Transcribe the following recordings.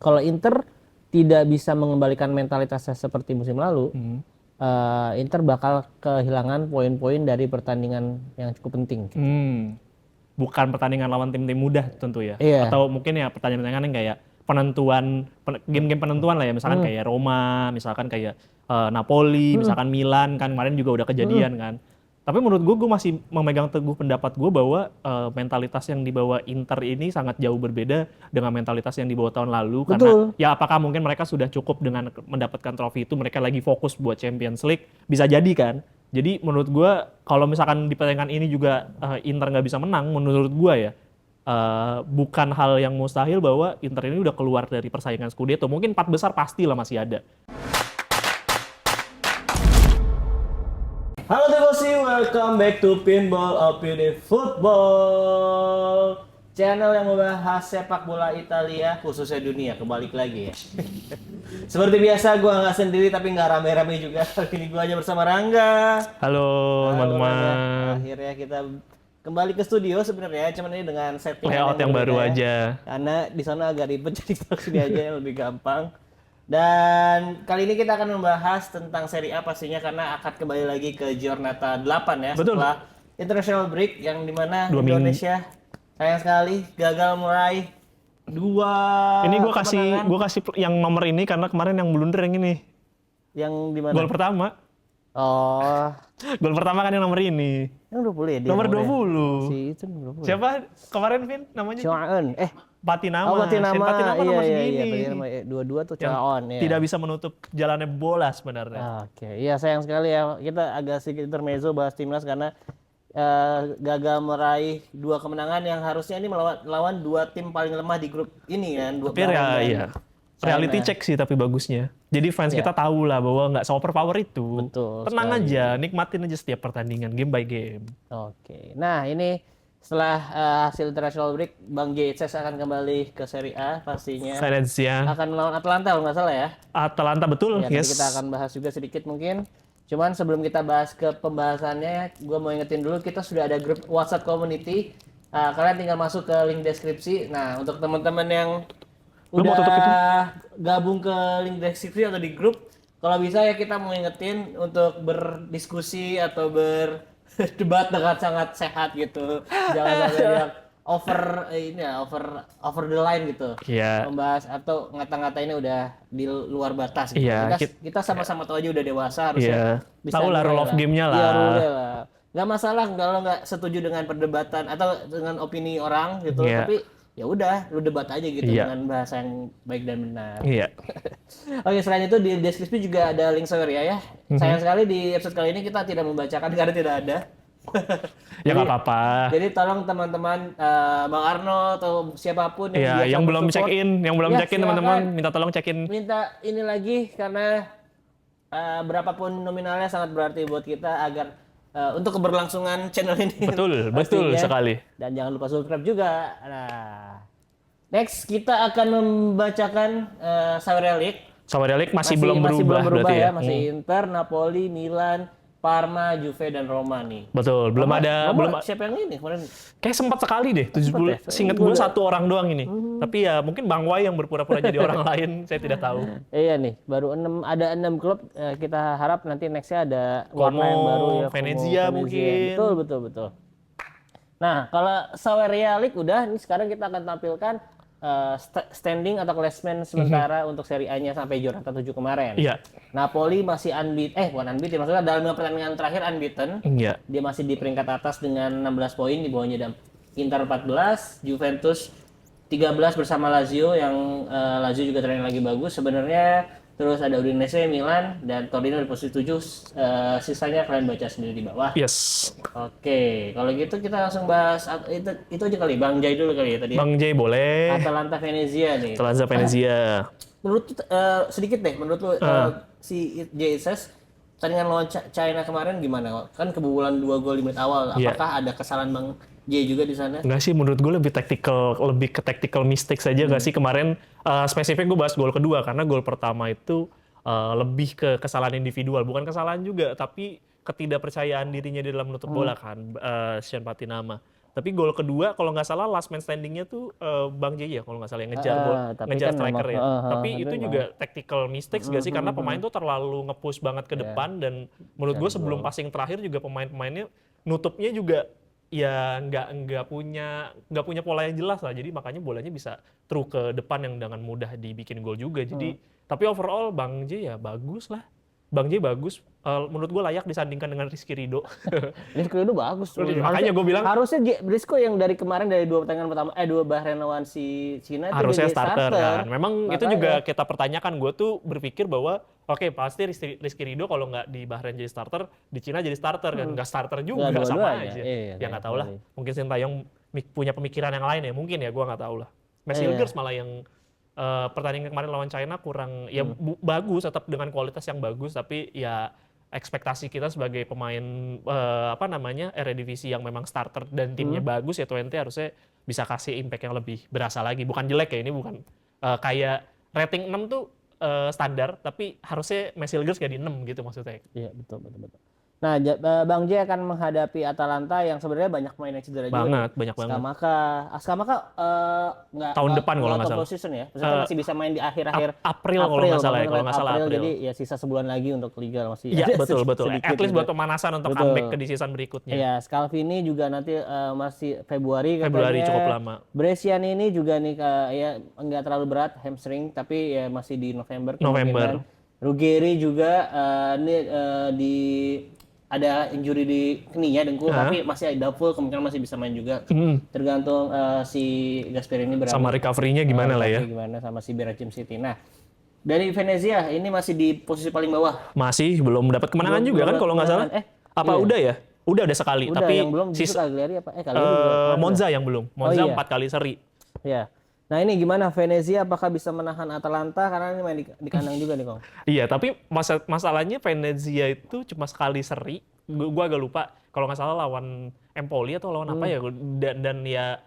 Kalau Inter tidak bisa mengembalikan mentalitasnya seperti musim lalu, Inter bakal kehilangan poin-poin dari pertandingan yang cukup penting. Bukan pertandingan lawan tim-tim mudah tentu ya. Iya. Atau mungkin ya pertandingan-pertandingan yang kayak game-game penentuan lah ya. Misalkan kayak Roma, misalkan kayak Napoli, misalkan Milan kan kemarin juga udah kejadian kan. Tapi menurut gue masih memegang teguh pendapat gue bahwa mentalitas yang dibawa Inter ini sangat jauh berbeda dengan mentalitas yang dibawa tahun lalu. Karena ya apakah mungkin mereka sudah cukup dengan mendapatkan trofi itu, mereka lagi fokus buat Champions League, bisa jadi kan. Jadi menurut gue kalau misalkan di pertandingan ini juga Inter nggak bisa menang, menurut gue ya bukan hal yang mustahil bahwa Inter ini udah keluar dari persaingan Scudetto. Mungkin 4 besar pastilah masih ada. Halo Devosi, welcome back to Pinball Opini Football, channel yang membahas sepak bola Italia, khususnya dunia. Kebalik lagi ya. Seperti biasa, gue nggak sendiri tapi nggak rame-rame juga. Kali ini gue aja bersama Rangga. Halo teman-teman. Akhirnya kita kembali ke studio sebenarnya, cuman ini dengan setting layout yang baru aja. Karena di sana agak ribet, jadi kita sini aja yang lebih gampang. Dan kali ini kita akan membahas tentang Serie A pastinya, karena akan kembali lagi ke Giornata 8 ya. Betul. Setelah international break yang dimana Indonesia sayang sekali gagal meraih 2 ini gue kasih yang nomor ini karena kemarin yang blunder yang ini. Yang dimana? Gol pertama. Oh. Gol pertama kan yang nomor ini. Yang 20 ya dia. Nomor 20. Si itu 20. Siapa kemarin Vin namanya? Choaon. Patinama. Patinama nomor iya, segini. Patinama 22 tuh Choaon ya. Tidak bisa menutup jalannya bola sebenarnya. Oke. Iya sayang sekali ya. Kita agak sedikit intermezzo bahas timnas karena gagal meraih 2 kemenangan yang harusnya ini melawan 2 tim paling lemah di grup ini kan. Tapi iya. Reality check sih tapi bagusnya. Jadi fans kita tahu lah bahwa nggak overpower itu. Betul. Tenang aja, nikmatin aja setiap pertandingan game by game. Oke. Nah ini setelah hasil international break, Bang JHS akan kembali ke Serie A pastinya. Venezia. Akan melawan Atalanta kalau nggak salah ya. Atalanta betul. Ya, yes. Nanti kita akan bahas juga sedikit mungkin. Cuman sebelum kita bahas ke pembahasannya, gue mau ingetin dulu kita sudah ada grup WhatsApp community. Kalian tinggal masuk ke link deskripsi. Nah untuk teman-teman yang udah gabung ke link deskripsi atau di grup, kalau bisa ya kita mau ingetin untuk berdiskusi atau berdebat dengan sangat sehat gitu. Jangan sampai yang over the line gitu. Iya. Membahas atau ngata-ngatainnya udah di luar batas gitu. Iya, Kita sama-sama tahu aja udah dewasa, harusnya bisa tahu lah rule of game-nya lah. Iya, rule lah. Nggak masalah kalau nggak setuju dengan perdebatan atau dengan opini orang gitu, tapi ya udah lu debat aja gitu dengan bahasa yang baik dan benar. Iya. Oke, selain itu di deskripsi juga ada link Saweria ya. Sayang sekali di episode kali ini kita tidak membacakan karena tidak ada. Ya nggak apa-apa. Jadi tolong teman-teman Bang Arno atau siapapun yang belum check in, teman-teman minta tolong check in. Minta ini lagi karena berapapun nominalnya sangat berarti buat kita agar untuk keberlangsungan channel ini. Betul sekali. Dan jangan lupa subscribe juga. Nah, next kita akan membacakan Saweria League. Saweria League masih belum berubah berarti ya. Masih Inter, Napoli, Milan, Parma, Juve dan Roma nih. Betul, belum ada. Siapa yang ini kemarin? Kayak sempat sekali deh, 70. Seingat gue 1 orang doang ini. Tapi ya mungkin Bang Wai yang berpura-pura jadi orang lain, saya tidak tahu. Iya nih, baru ada 6 klub. Kita harap nanti nextnya ada warna yang baru ya. Venezia mungkin. Betul. Nah, kalau Saweria League udah, nih sekarang kita akan tampilkan standing atau klasmen sementara untuk Serie A-nya sampai Giornata 7 kemarin. Iya. Napoli masih bukan unbeaten, maksudnya dalam 5 pertandingan terakhir unbeaten. Iya. Dia masih di peringkat atas dengan 16 poin, di bawahnya ada Inter 14, Juventus 13 bersama Lazio yang Lazio juga tren lagi bagus sebenarnya. Terus ada Udinese, Milan, dan Torino di posisi 7. Sisanya kalian baca sendiri di bawah. Yes. Oke, kalau gitu kita langsung bahas itu aja kali. Bang Jai dulu kali ya tadi. Bang Jai boleh. Atalanta Venezia nih. Atalanta Venezia. Menurut sedikit deh, menurut lu si JSS pertandingan lawan China kemarin gimana? Kan kebobolan 2 gol di menit awal. Apakah ada kesalahan Bang J juga di sana? Enggak sih, menurut gue lebih ke tactical mistake saja nggak sih kemarin. Spesifik gue bahas gol kedua karena gol pertama itu lebih ke kesalahan individual, bukan kesalahan juga, tapi ketidakpercayaan dirinya di dalam menutup bola kan, Sean Patinama. Tapi gol kedua kalau nggak salah last man standing-nya tuh Bang J ya kalau nggak salah yang ngejar gol, tapi ngejar kan striker memang, ya. Tapi itu memang. juga tactical mistakes gak sih karena pemain tuh terlalu nge-push banget ke depan dan menurut gue sebelum passing terakhir juga pemain-pemainnya nutupnya juga ya nggak punya pola yang jelas lah. Jadi makanya bolanya bisa through ke depan yang dengan mudah dibikin gol juga. Jadi tapi overall Bang J ya bagus lah. Bang J bagus, menurut gue layak disandingkan dengan Rizky Ridho. Rizky itu bagus. Makanya gue bilang harusnya Rizky yang dari kemarin dari 2 pertandingan pertama, 2 Bahrain lawan si Cina itu harusnya dia starter kan. Memang itu Makanya. juga kita pertanyakan. Gue tuh berpikir bahwa oke, pasti Rizky Ridho kalau nggak di Bahrain jadi starter, di Cina jadi starter kan. Nggak starter juga Nggak, sama dua-duanya. aja. Iya, Ya nggak tahu lah. Mungkin Sintayong punya pemikiran yang lain ya. Mungkin ya, gue nggak tahu lah. Messi Ilgers malah yang pertandingan kemarin lawan China kurang ya bagus, tetap dengan kualitas yang bagus, tapi ya ekspektasi kita sebagai pemain Eredivisie yang memang starter dan timnya bagus ya Twente harusnya bisa kasih impact yang lebih berasa lagi. Bukan jelek ya, ini bukan kayak rating 6 tuh standar, tapi harusnya Messi Ilgers jadi 6 gitu maksudnya. Iya, betul. Nah, Bang J akan menghadapi Atalanta yang sebenarnya banyak pemain yang cedera juga. Banyak banget. Skamaka nggak tahun depan kalau nggak salah. Season ya. Maksudnya masih bisa main di akhir-akhir April kalau nggak salah ya, kalau nggak salah April. Jadi ya sisa sebulan lagi untuk liga masih. Iya, ada betul. At least buat pemanasan untuk comeback ke di season berikutnya. Iya, Scalvini juga nanti masih Februari katanya. Februari cukup lama. Bresciani ini juga nih ya nggak terlalu berat hamstring tapi ya masih di November. Ruggeri juga ada injury di keninya dengkul tapi masih ada full, kemungkinan masih bisa main juga. Tergantung si Gasperini berapa. Sama recovery-nya gimana lah ya. Gimana sama si Beracim City. Nah, dari Venezia ini masih di posisi paling bawah. Masih belum dapat kemenangan juga kan kalau nggak salah. Udah ya? Udah sekali. Udah, tapi yang belum justru Cagliari apa? Monza yang belum. Monza 4 kali seri. Ya. Nah ini gimana Venezia, apakah bisa menahan Atalanta karena ini main di kandang juga nih Kong? Iya, tapi masalahnya Venezia itu cuma sekali seri. Gua agak lupa kalau nggak salah lawan Empoli atau lawan apa ya. Dan ya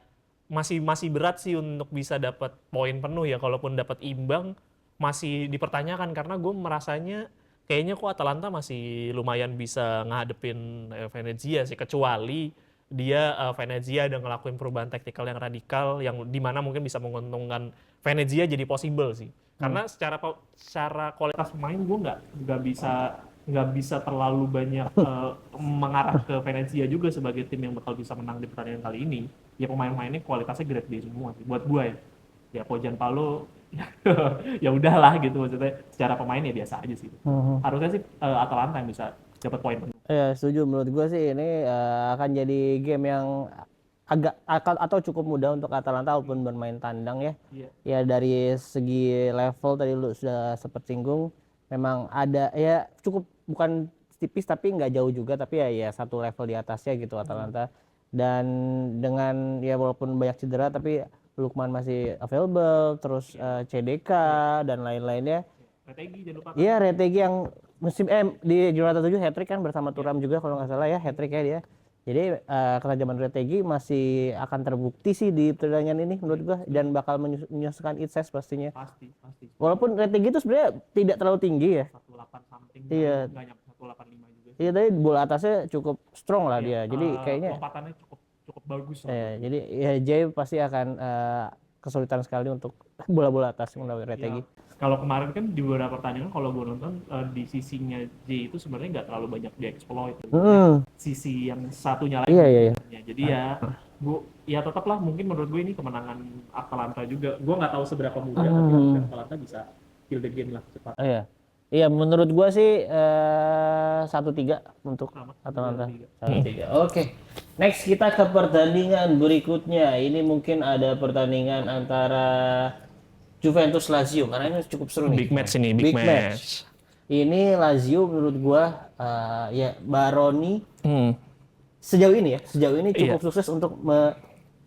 masih berat sih untuk bisa dapat poin penuh ya. Kalaupun dapat imbang masih dipertanyakan karena gue merasanya kayaknya kok Atalanta masih lumayan bisa ngadepin Venezia sih, kecuali dia Venezia udah ngelakuin perubahan taktikal yang radikal yang dimana mungkin bisa menguntungkan Venezia jadi possible sih. Karena secara kualitas pemain gue nggak bisa terlalu banyak mengarah ke Venezia juga sebagai tim yang bakal bisa menang di pertandingan kali ini. Ya pemain-pemainnya kualitasnya grade B semua sih buat gue ya. Ya Gianpaolo ya udahlah gitu, maksudnya secara pemain ya biasa aja sih. Harusnya sih Atalanta yang bisa dapat poin penuh. Ya setuju, menurut gue sih ini akan jadi game yang atau cukup mudah untuk Atalanta walaupun bermain tandang ya. Ya dari segi level tadi lu sudah sempat singgung, memang ada ya cukup bukan tipis tapi nggak jauh juga, tapi ya satu level di atasnya gitu Atalanta. Dan dengan ya walaupun banyak cedera tapi Lukman masih available, terus CDK dan lain-lainnya. Retegi jangan lupa. Iya, Retegi yang musim di juara 7 hat-trick kan bersama Thuram juga kalau nggak salah ya, hat-trick ya dia. Jadi ketajaman Retegi masih akan terbukti sih di pertandingan ini menurut gua dan bakal menyusahkan Itses pastinya. Pasti. Walaupun Retegi itu sebenarnya tidak terlalu tinggi ya. 18 something. Iya. Enggak nyampe 185 juga. Iya, tapi bola atasnya cukup strong lah dia. Jadi kayaknya lompatannya cukup bagus lah. jadi ya Jay pasti akan kesulitan sekali untuk bola-bola atas melalui Retegi. Kalau kemarin kan di beberapa pertandingan kalau gue nonton di sisinya J itu sebenarnya nggak terlalu banyak dieksploit. Sisi yang satunya lagi. Iya. Jadi ya tetaplah mungkin menurut gue ini kemenangan Atalanta juga. Gue nggak tahu seberapa mudah tapi Atalanta bisa kill the game lah cepat. Iya, menurut gua sih 1-3 untuk Atalanta. 1-3. Oke. Next kita ke pertandingan berikutnya. Ini mungkin ada pertandingan antara Juventus Lazio karena ini cukup seru nih. Big match ini, big match. Ini Lazio menurut gua ya Baroni sejauh ini cukup sukses untuk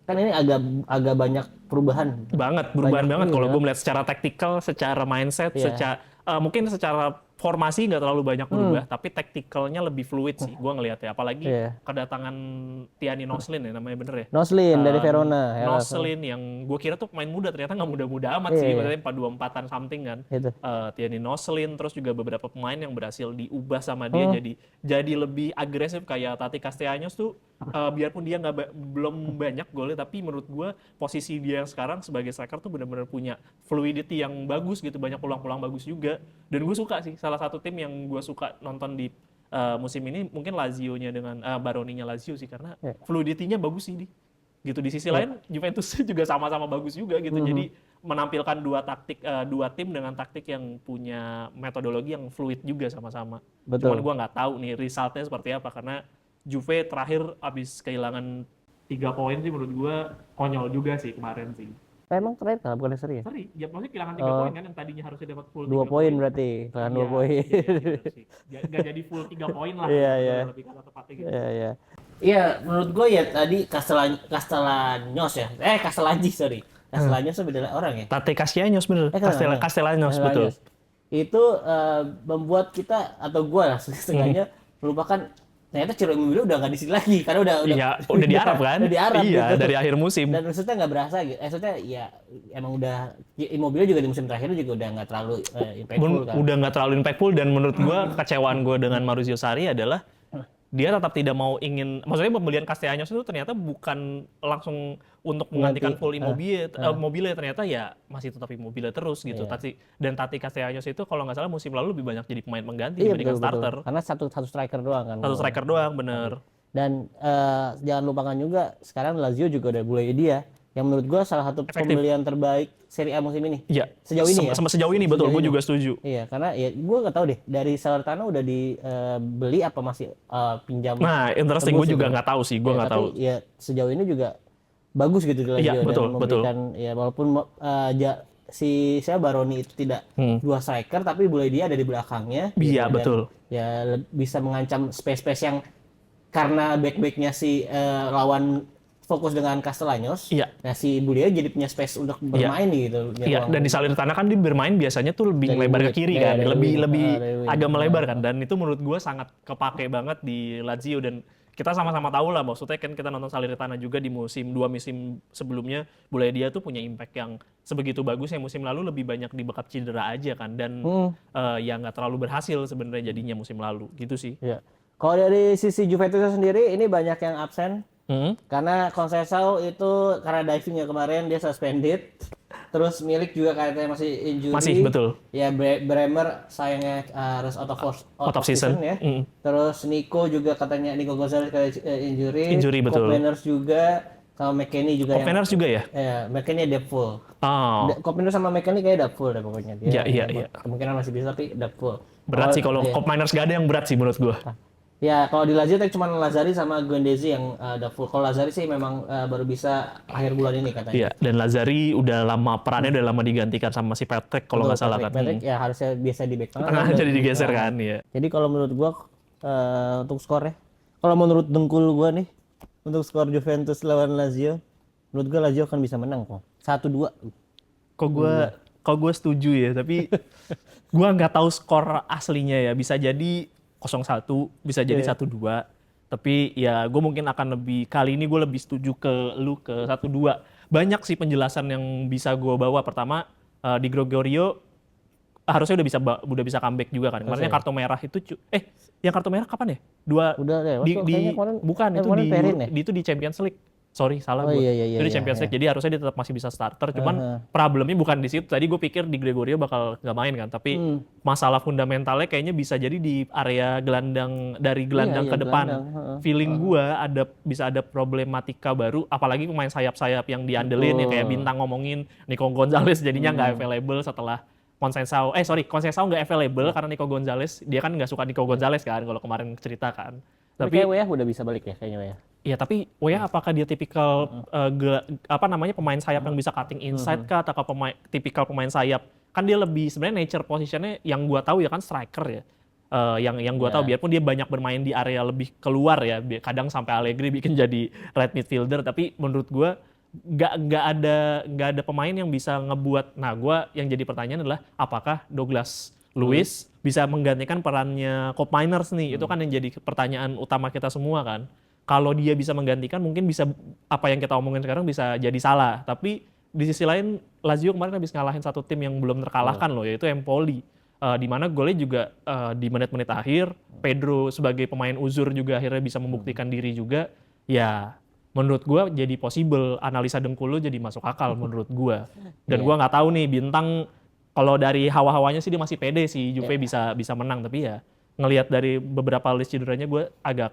kan ini agak banyak perubahan. Perubahan banget kalau gue melihat secara taktikal, secara mindset, mungkin secara formasi nggak terlalu banyak berubah, tapi taktikalnya lebih fluid sih, gue ngelihat ya. Apalagi kedatangan Tiani Noslin ya namanya bener ya. Noslin dari Verona. Noslin yang gue kira tuh pemain muda, ternyata nggak muda-muda amat sih, maksudnya 4-2-4-an something kan. Tiani Noslin, terus juga beberapa pemain yang berhasil diubah sama dia jadi lebih agresif kayak Tati Castellanos tuh. biarpun dia belum banyak golnya, tapi menurut gue posisi dia yang sekarang sebagai striker tuh benar-benar punya fluidity yang bagus gitu, banyak peluang-peluang bagus juga. Dan gue suka sih, salah satu tim yang gue suka nonton di musim ini mungkin Lazio-nya dengan Baroni-nya Lazio sih, karena fluidity-nya bagus sih gitu. Di sisi lain Juventus juga sama-sama bagus juga gitu. Jadi menampilkan dua tim dengan taktik yang punya metodologi yang fluid juga sama-sama. Betul. Cuman gue nggak tahu nih resultnya seperti apa, karena Juve terakhir abis kehilangan 3 poin sih menurut gue konyol juga sih kemarin sih. Emang terakhir kalah bukan seri ya? Seri, ya maksudnya kehilangan 3 poin kan yang tadinya harusnya dapat full 2 3 poin berarti, kehilangan 2 poin. Iya, bener sih. Nggak jadi full 3 poin lah. Iya. Lebih kata tepatnya gitu. Iya. Iya, menurut gue ya tadi Castellanos ya. Castellani, sorry. Castellanos itu beda orang ya. Tate Castellanos bener. Castellanos betul. Itu membuat kita atau gue lah setidaknya melupakan ternyata Ciro Immobile udah nggak di sini lagi karena udah di Arab kan? Udah di Arab iya, gitu. dari akhir musim. Dan maksudnya nggak berasa gitu. Maksudnya ya emang udah Immobile juga di musim terakhir juga udah nggak terlalu impactful kan. Udah nggak terlalu impactful, dan menurut gua kecewaan gua dengan Maurizio Sarri adalah dia tetap tidak mau maksudnya pembelian Castellanos itu ternyata bukan langsung untuk menggantikan full Immobile, ternyata ya masih tetap Immobile terus gitu. Dan Tati Castellanos itu kalau nggak salah musim lalu lebih banyak jadi pemain pengganti dibandingkan starter. Karena satu striker doang kan. Satu striker doang, bener. Dan jangan lupakan juga sekarang Lazio juga udah mulai dia yang menurut gua salah satu pembelian terbaik Serie A musim ini. Iya. Sejauh ini ya. Sejauh ini betul, gue juga setuju. Iya, karena ya gue nggak tahu deh dari Salernitana udah dibeli apa masih pinjam. Nah, interesting, gue juga nggak tahu sih, gue nggak tahu. Ya sejauh ini juga bagus gitu di Lazio. Iya, betul. Ya walaupun saya Baroni itu tidak dua striker, tapi boleh dia ada di belakangnya. Iya, gitu, betul. Ya bisa mengancam space yang karena back-backnya si lawan fokus dengan Castellanos. Iya. Nah si Bulia jadi punya space untuk bermain gitu. Iya, dan di Salernitana kan dia bermain biasanya tuh lebih melebar ke kiri kan, lebih agak melebar kan, dan itu menurut gue sangat kepake banget di Lazio. Dan kita sama-sama tahu lah, maksudnya kan kita nonton Salernitana juga di dua musim sebelumnya, Bulia dia tuh punya impact yang sebegitu bagus, yang musim lalu lebih banyak dibekap cedera aja kan, dan ya nggak terlalu berhasil sebenarnya jadinya musim lalu gitu sih. Iya. Kalau dari sisi Juventus sendiri ini banyak yang absen. Karena Conceição itu karena divingnya kemarin dia suspended. Terus Milik juga kayaknya masih injury. Masih, betul. Ya Bremer sayangnya harus out of season ya. Terus Nico juga katanya Nico Gonzalez kayak injury. Betul. Cop juga sama McKennie juga. Cop juga ya? Ya, McKennie full. Oh. Cop sama McKennie kayak full deh pokoknya. Iya. Kemungkinan masih bisa tapi full. Berat sih kalau Cop Miners gak ada yang berat sih menurut gua. Ya, kalau di Lazio tadi cuma Lazzari sama Guendouzi yang udah full. Kalau Lazzari sih memang baru bisa akhir bulan ini katanya. Iya, dan Lazzari udah lama digantikan sama si Patrick kalau nggak salah kan. Patrick ya harusnya biasa di back tengah jadi digeser kan, ya. Jadi kalau menurut gua untuk skor ya. Kalau menurut dengkul gua nih untuk skor Juventus lawan Lazio, menurut gua Lazio akan bisa menang kok. 1-2. Kok gua setuju ya, tapi gua nggak tahu skor aslinya ya. Bisa jadi 0-1, bisa jadi 1-2. Tapi ya gue mungkin akan kali ini gue lebih setuju ke 1-2. Banyak sih penjelasan yang bisa gue bawa. Pertama, di Gregorio harusnya udah bisa comeback juga kan. Kemarin kartu merah itu yang kartu merah kapan ya? Udah lewat bukan itu di Champions League. Sorry, salah gue. Itu di Champions League, jadi harusnya dia tetap masih bisa starter. Cuman problemnya bukan di situ. Tadi gue pikir di Gregorio bakal nggak main kan, tapi masalah fundamentalnya kayaknya bisa jadi di area dari gelandang ke depan. Feeling gue bisa ada problematika baru, apalagi pemain sayap-sayap yang diandelin ya kayak Bintang ngomongin Nico Gonzalez jadinya nggak available setelah Conceição nggak available karena Nico Gonzalez, dia kan nggak suka Nico Gonzalez kan kalau kemarin cerita kan. Tapi kayak udah bisa balik ya kayaknya. Iya, tapi apakah dia tipikal pemain sayap yang bisa cutting inside kah, atau tipikal pemain sayap? Kan dia lebih sebenarnya nature positionnya yang gua tahu ya kan striker ya. Yang gua tahu biarpun dia banyak bermain di area lebih keluar ya, kadang sampai Allegri bikin jadi right midfielder, tapi menurut gua nggak ada pemain yang bisa ngebuat. Nah, gua yang jadi pertanyaan adalah apakah Douglas Luiz bisa menggantikan perannya Cop Miners nih? Itu kan yang jadi pertanyaan utama kita semua kan. Kalau dia bisa menggantikan, mungkin bisa apa yang kita omongin sekarang bisa jadi salah. Tapi di sisi lain, Lazio kemarin habis ngalahin satu tim yang belum terkalahkan loh, yaitu Empoli. Di mana golnya juga di menit-menit akhir, Pedro sebagai pemain uzur juga akhirnya bisa membuktikan diri juga. ya menurut gua jadi possible, analisa dengkul lu jadi masuk akal menurut gua. Dan Iya. gua nggak tahu nih bintang kalau dari hawa-hawanya sih dia masih pede sih Juve Iya. bisa bisa menang, tapi ya ngelihat dari beberapa list cederanya gue agak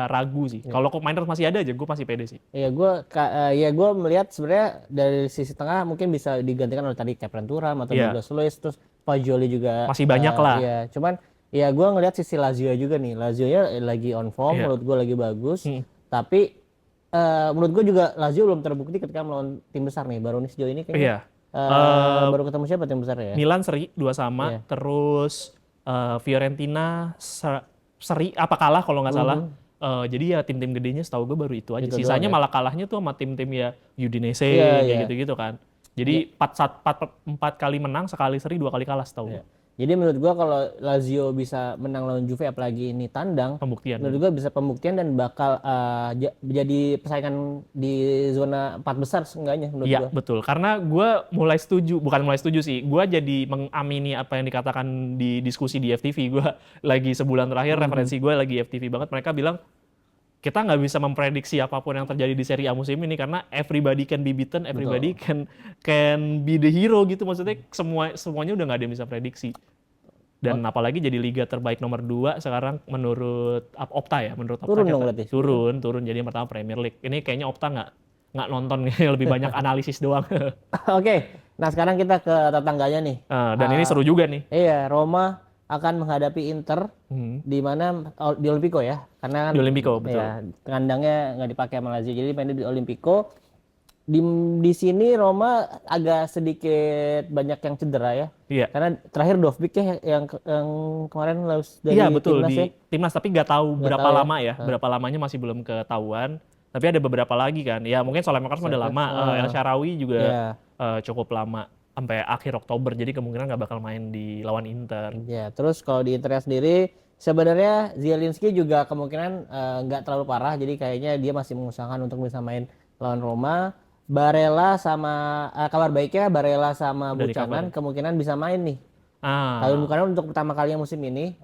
ragu sih. Iya. Kalau kok Miners masih ada aja gue masih pede sih. Ya gue melihat sebenarnya dari sisi tengah mungkin bisa digantikan oleh tadi Kepren Thuram atau Iya, Douglas Luiz, terus Fagioli juga. masih banyak lah. Ya cuman ya gue ngelihat sisi Lazio juga nih. Lazio nya lagi on form, Iya. menurut gue lagi bagus. Hmm. Tapi menurut gue juga Lazio belum terbukti ketika melawan tim besar nih. Baru nih sejauh ini kayaknya Iya. Eh, baru ketemu siapa tim besar ya? Milan seri 2-2, Iya. terus Fiorentina seri apa kalah kalau nggak salah. Jadi ya tim-tim gedenya setahu gue baru itu aja. Itu doang Sisanya ya. malah kalahnya tuh sama tim-tim ya Udinese Iya, kayak iya. gitu-gitu kan. Ya. Jadi 4 kali menang, sekali seri, 2 kali kalah setahu gue. Iya. Jadi menurut gua kalau Lazio bisa menang lawan Juve apalagi ini tandang, Pembuktian. menurut gua bisa pembuktian dan bakal jadi persaingan di zona 4 besar seenggaknya menurut Iya gua. betul, karena gue bukan mulai setuju sih, gue jadi mengamini apa yang dikatakan di diskusi di FTV. Gue lagi sebulan terakhir referensi gue lagi FTV banget, mereka bilang kita nggak bisa memprediksi apapun yang terjadi di Serie A musim ini karena everybody can be beaten, everybody can be the hero gitu, maksudnya semuanya udah nggak ada yang bisa prediksi. Dan apalagi jadi liga terbaik nomor 2 sekarang menurut Opta ya, menurut Opta Turun dong berarti. turun jadi yang pertama Premier League. Ini kayaknya Opta nggak nonton lebih banyak analisis doang. Oke, nah sekarang kita ke tetangganya nih. Dan ini seru juga nih. Iya, Roma akan menghadapi Inter di mana di Olimpico ya, karena kan Di Olimpico, betul. ya kandangnya nggak dipakai sama Lazio, jadi mainnya di Olimpico. Di sini Roma agak sedikit banyak yang cedera ya. Iya. Karena terakhir Dovbyk ya yang kemarin harus dari Iya betul timnas di ya. timnas, tapi nggak tahu berapa tahu ya. lama ya, berapa lamanya masih belum ketahuan. Tapi ada beberapa lagi kan. Ya mungkin Solemakers udah lama, El Shaarawy juga Iya. cukup lama sampai akhir Oktober. Jadi kemungkinan nggak bakal main di lawan Inter. Ya, terus kalau di Internya sendiri sebenarnya Zielinski juga kemungkinan nggak terlalu parah, jadi kayaknya dia masih mengusahakan untuk bisa main lawan Roma. Barella sama kabar baiknya Barella sama Udah Buchanan di-cover. kemungkinan bisa main nih. Kalau Ah, Buchanan untuk pertama kalinya musim ini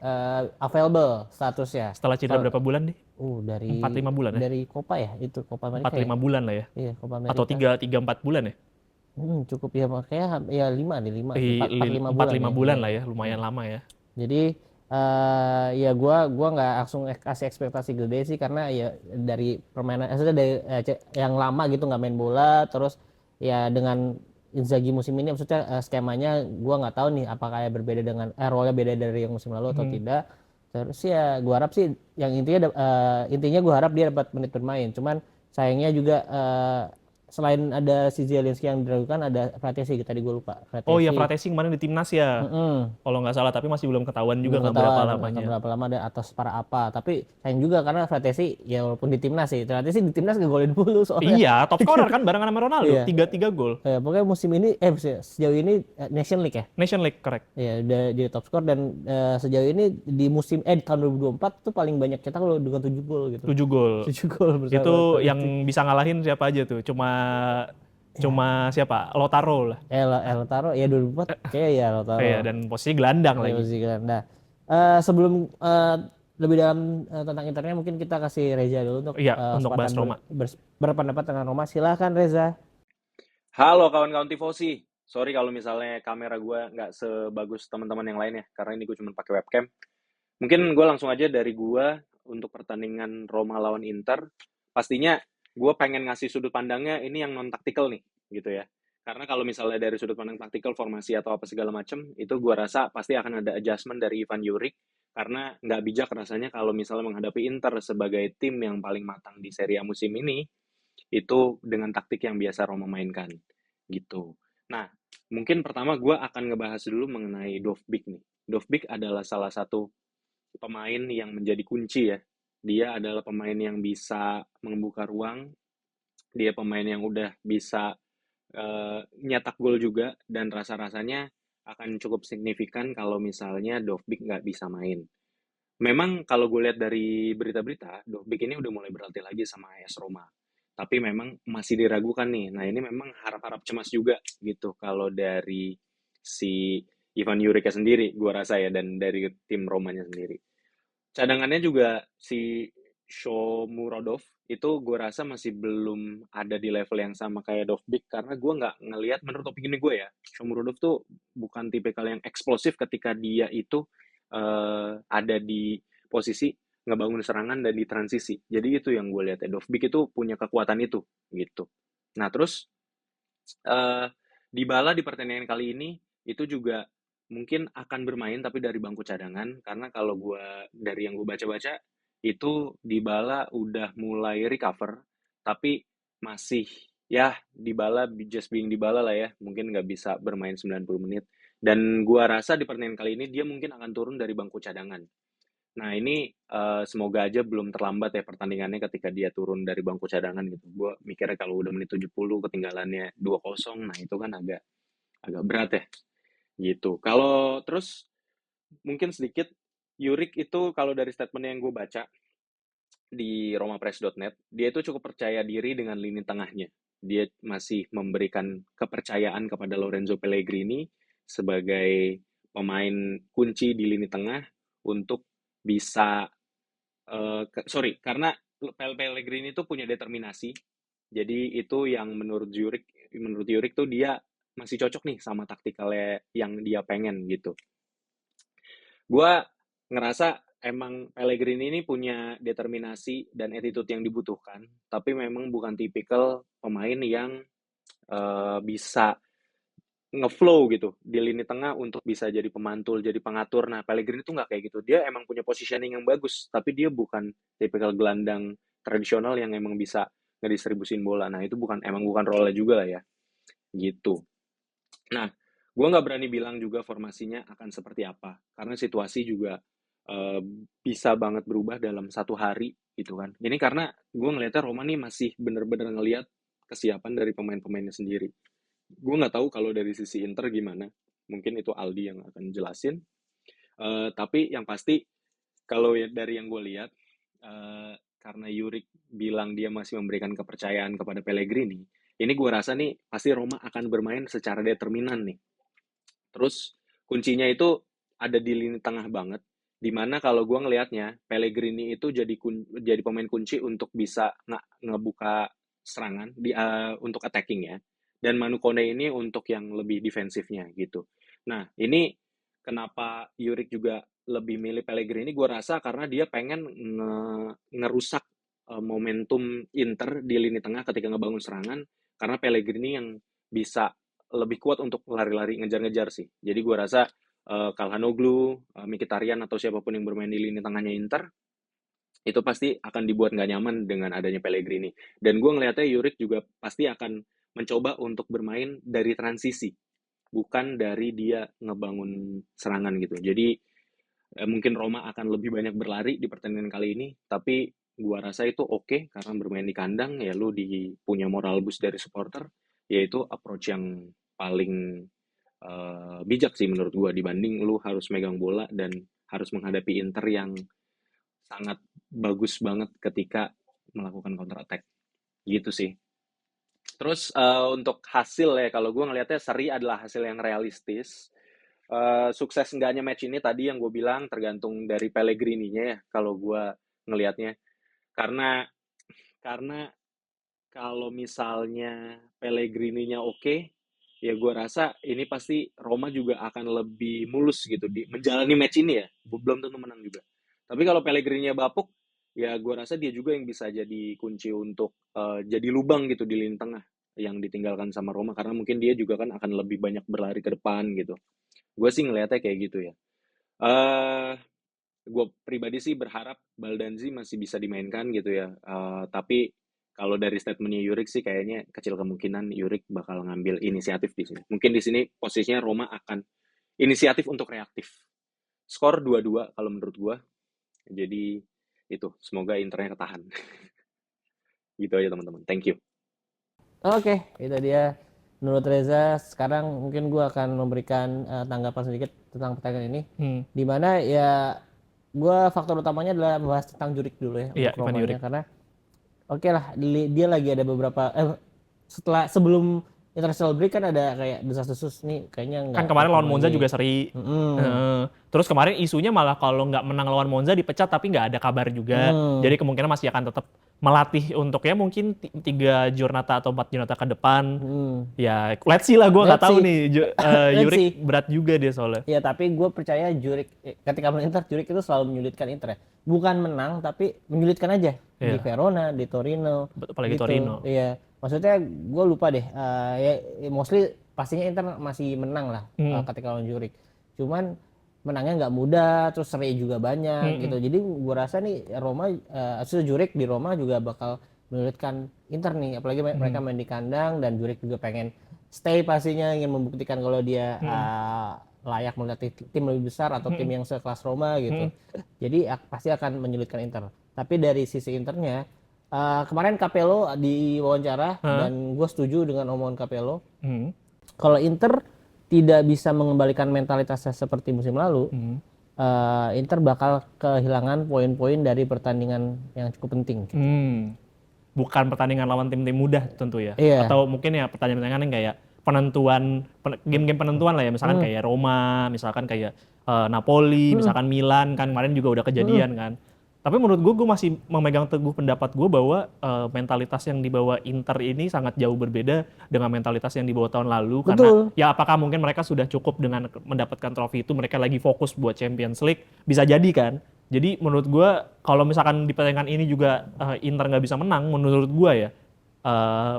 available statusnya. setelah cedera berapa bulan deh? Dari 4-5 bulan ya? dari Copa ya, itu Copa America 4-5 ya. bulan lah ya. Iya, Copa America. Atau 3-4 bulan ya? Cukup ya, makanya ya 5 nih, 5 4 5 bulan. 4-5 ya. bulan lah ya, lumayan lama ya. Jadi ya gua nggak langsung kasih ekspektasi gede sih, karena ya dari permainan maksudnya dari yang lama gitu nggak main bola, terus ya dengan Inzaghi musim ini maksudnya skemanya gua nggak tahu nih apakah ya berbeda dengan role-nya beda dari yang musim lalu atau tidak. Terus ya gua harap sih yang intinya gua harap dia dapat menit bermain. Cuman sayangnya juga selain ada si Zielinski yang diragukan, ada Fratesi tadi gue lupa. Oh iya, Fratesi kemarin di timnas ya. Mm-mm. Kalau nggak salah, tapi masih belum ketahuan juga Belum nggak berapa ketahuan lamanya. berapa lama dan atau separa apa, tapi sayang juga karena Fratesi ya walaupun di timnas sih, Fratesi di timnas ngegolin mulu soalnya. Iya, top scorer kan barengan sama Ronaldo, Iya. 3-3 gol. Pokoknya musim ini sejauh ini Nation League ya, Nation League, correct. ya udah jadi top skor dan sejauh ini di tahun 2024 tuh paling banyak cetak lo dengan 7 gol gitu. 7 gol. 7 gol bersama Itu Fratesi. yang bisa ngalahin siapa aja tuh? Cuma siapa? Lautaro lah. Lautaro ya 2004 kayak ya Lautaro. Iya, dan posisi gelandang lagi. Posisi gelandang. Sebelum lebih dalam tentang Internya, mungkin kita kasih Reza dulu untuk Untuk bahas Roma. berpendapat tentang Roma. Silahkan Reza. Halo kawan-kawan Tifosi. Sorry kalau misalnya kamera gue nggak sebagus teman-teman yang lain ya, karena ini gue cuma pakai webcam. Mungkin gue langsung aja dari gue untuk pertandingan Roma lawan Inter. Pastinya gue pengen ngasih sudut pandangnya ini yang non-taktikal nih, gitu ya. Karena kalau misalnya dari sudut pandang taktikal, formasi atau apa segala macam, itu gue rasa pasti akan ada adjustment dari Ivan Juric. Karena nggak bijak rasanya kalau misalnya menghadapi Inter sebagai tim yang paling matang di Serie A musim ini, itu dengan taktik yang biasa Roma mainkan, gitu. Nah, mungkin pertama gue akan ngebahas dulu mengenai Dovbyk nih. Dovbyk adalah salah satu pemain yang menjadi kunci ya. Dia adalah pemain yang bisa membuka ruang. Dia pemain yang udah bisa nyetak gol juga, dan rasa-rasanya akan cukup signifikan kalau misalnya Dovbyk nggak bisa main. Memang kalau gue lihat dari berita-berita, Dovbyk ini udah mulai berlatih lagi sama AS Roma. Tapi memang masih diragukan nih. Nah ini memang harap-harap cemas juga gitu kalau dari si Ivan Juric sendiri, gue rasa ya, dan dari tim Romanya sendiri. Cadangannya juga si Shomurodov itu gue rasa masih belum ada di level yang sama kayak Dovbyk karena gue nggak ngelihat menurut opini gue ya Shomurodov tuh bukan tipikal yang eksplosif ketika dia itu ada di posisi ngebangun serangan dan di transisi. Jadi itu yang gue lihat ya Dovbyk itu punya kekuatan itu gitu. Nah terus eh Dybala di pertandingan kali ini itu juga mungkin akan bermain tapi dari bangku cadangan karena kalau dari yang gue baca-baca itu Dybala udah mulai recover tapi masih ya Dybala just being Dybala lah ya mungkin nggak bisa bermain 90 menit dan gua rasa di pertandingan kali ini dia mungkin akan turun dari bangku cadangan. Nah, ini semoga aja belum terlambat ya pertandingannya ketika dia turun dari bangku cadangan gitu. Gue mikirnya kalau udah menit 70 ketinggalannya 2-0, nah itu kan agak agak berat ya gitu. Kalau terus mungkin sedikit Yurik itu kalau dari statement yang gue baca di romapress.net, dia itu cukup percaya diri dengan lini tengahnya. Dia masih memberikan kepercayaan kepada Lorenzo Pellegrini sebagai pemain kunci di lini tengah untuk bisa karena Pellegrini itu punya determinasi. Jadi itu yang menurut Yurik tuh dia masih cocok nih sama taktikalnya yang dia pengen gitu. Gua ngerasa emang Pellegrini ini punya determinasi dan attitude yang dibutuhkan, tapi memang bukan tipikal pemain yang bisa ngeflow gitu di lini tengah untuk bisa jadi pemantul, jadi pengatur. Nah, Pellegrini tuh nggak kayak gitu. Dia emang punya positioning yang bagus, tapi dia bukan tipikal gelandang tradisional yang emang bisa ngedistribusin bola. Nah, itu bukan role-nya juga lah ya, gitu. Nah, gue nggak berani bilang juga formasinya akan seperti apa, karena situasi juga eh, bisa banget berubah dalam satu hari gitu kan. Ini karena gue ngelihatnya Roma nih masih bener-bener ngelihat kesiapan dari pemain-pemainnya sendiri. Gue nggak tahu kalau dari sisi Inter gimana. Mungkin itu Aldi yang akan jelasin. Tapi yang pasti kalau dari yang gue lihat, karena Yurik bilang dia masih memberikan kepercayaan kepada Pellegrini, ini gue rasa nih pasti Roma akan bermain secara determinan nih. Terus kuncinya itu ada di lini tengah banget, dimana kalau gue ngelihatnya Pellegrini itu jadi pemain kunci untuk bisa ngebuka serangan untuk attacking ya, dan Manu Kone ini untuk yang lebih defensifnya gitu. Nah ini kenapa Yurik juga lebih milih Pellegrini, gue rasa karena dia pengen ngerusak momentum Inter di lini tengah ketika ngebangun serangan, karena Pellegrini yang bisa lebih kuat untuk lari-lari ngejar-ngejar sih. Jadi gue rasa Calhanoglu, Mkhitaryan atau siapapun yang bermain di lini tengahnya Inter itu pasti akan dibuat nggak nyaman dengan adanya Pellegrini. Dan gue ngelihatnya Yurik juga pasti akan mencoba untuk bermain dari transisi, bukan dari dia ngebangun serangan gitu. Jadi mungkin Roma akan lebih banyak berlari di pertandingan kali ini, tapi gua rasa itu oke karena bermain di kandang ya lu punya moral boost dari supporter, yaitu approach yang paling bijak sih menurut gua dibanding lu harus megang bola dan harus menghadapi Inter yang sangat bagus banget ketika melakukan counter attack gitu sih. Terus untuk hasil ya kalau gua ngelihatnya seri adalah hasil yang realistis. Sukses enggaknya match ini tadi yang gue bilang tergantung dari Pellegrini-nya ya kalau gue ngelihatnya, karena karena kalau misalnya Pellegrini-nya oke, ya gue rasa ini pasti Roma juga akan lebih mulus gitu di menjalani match ini ya, belum tentu menang juga. Tapi kalau Pellegrini-nya bapuk, ya gue rasa dia juga yang bisa jadi kunci untuk jadi lubang gitu di lini tengah yang ditinggalkan sama Roma, karena mungkin dia juga kan akan lebih banyak berlari ke depan gitu. Gue sih ngelihatnya kayak gitu ya. eh gue pribadi sih berharap Baldanzi masih bisa dimainkan gitu ya. Tapi kalau dari statementnya Yurik sih kayaknya kecil kemungkinan Yurik bakal ngambil inisiatif di sini. Mungkin di sini posisinya Roma akan inisiatif untuk reaktif. Skor 2-2 kalau menurut gue. Jadi itu semoga Internya ketahan. Gitu aja teman-teman. Thank you. Oke, itu dia. Menurut Reza, sekarang mungkin gue akan memberikan tanggapan sedikit tentang pertandingan ini. Dimana ya gue faktor utamanya adalah membahas tentang Jurik dulu ya Iya, untuk Ivan Romanya, Jurik. karena oke lah dia lagi ada beberapa sebelum international break kan ada kayak desas-desus nih kayaknya nggak Kan kemarin lawan perform Monza lagi. juga seri. Mm-mm. Heeh. Terus kemarin isunya malah kalau nggak menang lawan Monza dipecat tapi nggak ada kabar juga. Jadi kemungkinan masih akan tetap melatih untuk ya mungkin 3 giornata atau 4 giornata ke depan. Ya let's see lah, gue nggak Let's tahu see. nih. Let's Juric see. berat juga dia soalnya. Ya tapi gue percaya Juric ketika melawan Inter, Juric itu selalu menyulitkan Inter ya. Bukan menang tapi menyulitkan aja di Iya. Verona, di Torino. Apalagi gitu. Torino. Iya, maksudnya gue lupa deh. Ya mostly pastinya Inter masih menang lah ketika lawan Juric. Cuman menangnya nggak mudah, terus seri juga banyak gitu. Jadi gue rasa nih Roma, Juric di Roma juga bakal menyulitkan Inter nih. Apalagi mereka main di kandang dan Juric juga pengen stay pastinya, ingin membuktikan kalau dia layak melatih tim lebih besar atau tim yang sekelas Roma gitu. Jadi pasti akan menyulitkan Inter. Tapi dari sisi Internya, kemarin Capello di wawancara dan gue setuju dengan omongan Capello. Kalau Inter tidak bisa mengembalikan mentalitasnya seperti musim lalu, Inter bakal kehilangan poin-poin dari pertandingan yang cukup penting. Bukan pertandingan lawan tim-tim mudah tentu ya. Iya. Atau mungkin ya pertandingan yang kayak game-game penentuan lah ya. Misalkan kayak Roma, misalkan kayak Napoli, misalkan Milan kan kemarin juga udah kejadian kan. Tapi menurut gue masih memegang teguh pendapat gue bahwa mentalitas yang dibawa Inter ini sangat jauh berbeda dengan mentalitas yang dibawa tahun lalu. Betul. Karena ya apakah mungkin mereka sudah cukup dengan mendapatkan trofi itu, mereka lagi fokus buat Champions League, bisa jadi kan. Jadi menurut gue kalau misalkan di pertandingan ini juga Inter nggak bisa menang, menurut gue ya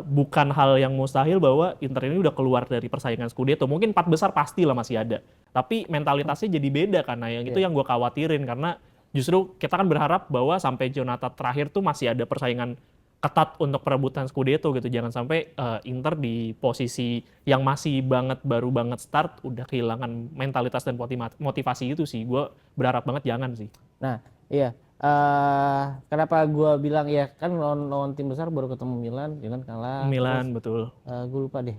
bukan hal yang mustahil bahwa Inter ini udah keluar dari persaingan Scudetto. Mungkin 4 besar pasti lah masih ada. Tapi mentalitasnya jadi beda karena yang itu yang gue khawatirin, karena justru kita kan berharap bahwa sampai giornata terakhir tuh masih ada persaingan ketat untuk perebutan Scudetto gitu. Jangan sampai Inter di posisi yang masih baru banget start udah kehilangan mentalitas dan motivasi itu sih. Gue berharap banget jangan sih. Nah, iya. Kenapa gue bilang ya kan lawan tim besar baru ketemu Milan kalah. Milan betul. Gue lupa deh.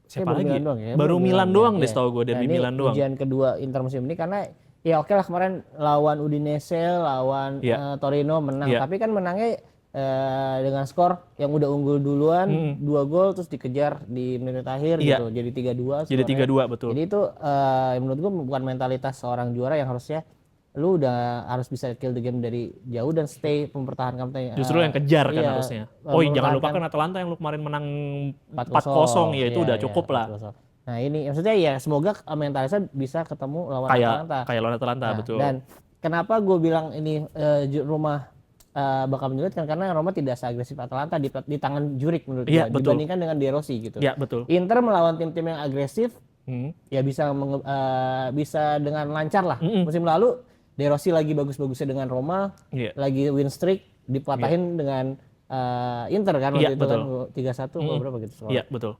Siapa lagi? Milan doang, ya? Baru Milan doang deh ya. setahu gue, dari Ini Milan doang. ujian kedua Inter musim ini karena ya oke lah kemarin lawan Udinese, lawan Torino menang, tapi kan menangnya dengan skor yang udah unggul duluan 2 gol terus dikejar di menit akhir gitu. Jadi 3-2. Jadi 3-2 betul. Jadi itu menurut gue bukan mentalitas seorang juara yang harusnya lu udah harus bisa kill the game dari jauh dan stay mempertahankan justru yang kejar kan harusnya. Jangan lupakan Atalanta yang lu kemarin menang 4-0 ya itu udah cukup lah. 4-0. Nah ini maksudnya ya semoga mentalitasnya bisa ketemu lawan Atalanta. Kayak lawan Atalanta betul. Dan kenapa gue bilang ini Roma bakal menyulitkan karena Roma tidak seagresif Atalanta di tangan Juric menurut gue dibandingkan dengan De Rossi gitu. Iya betul. Inter melawan tim-tim yang agresif ya bisa dengan lancar lah. Musim lalu De Rossi lagi bagus-bagusnya dengan Roma, lagi win streak dipatahin dengan Inter kan waktu itu kan 3-1 berapa gitu. Iya betul.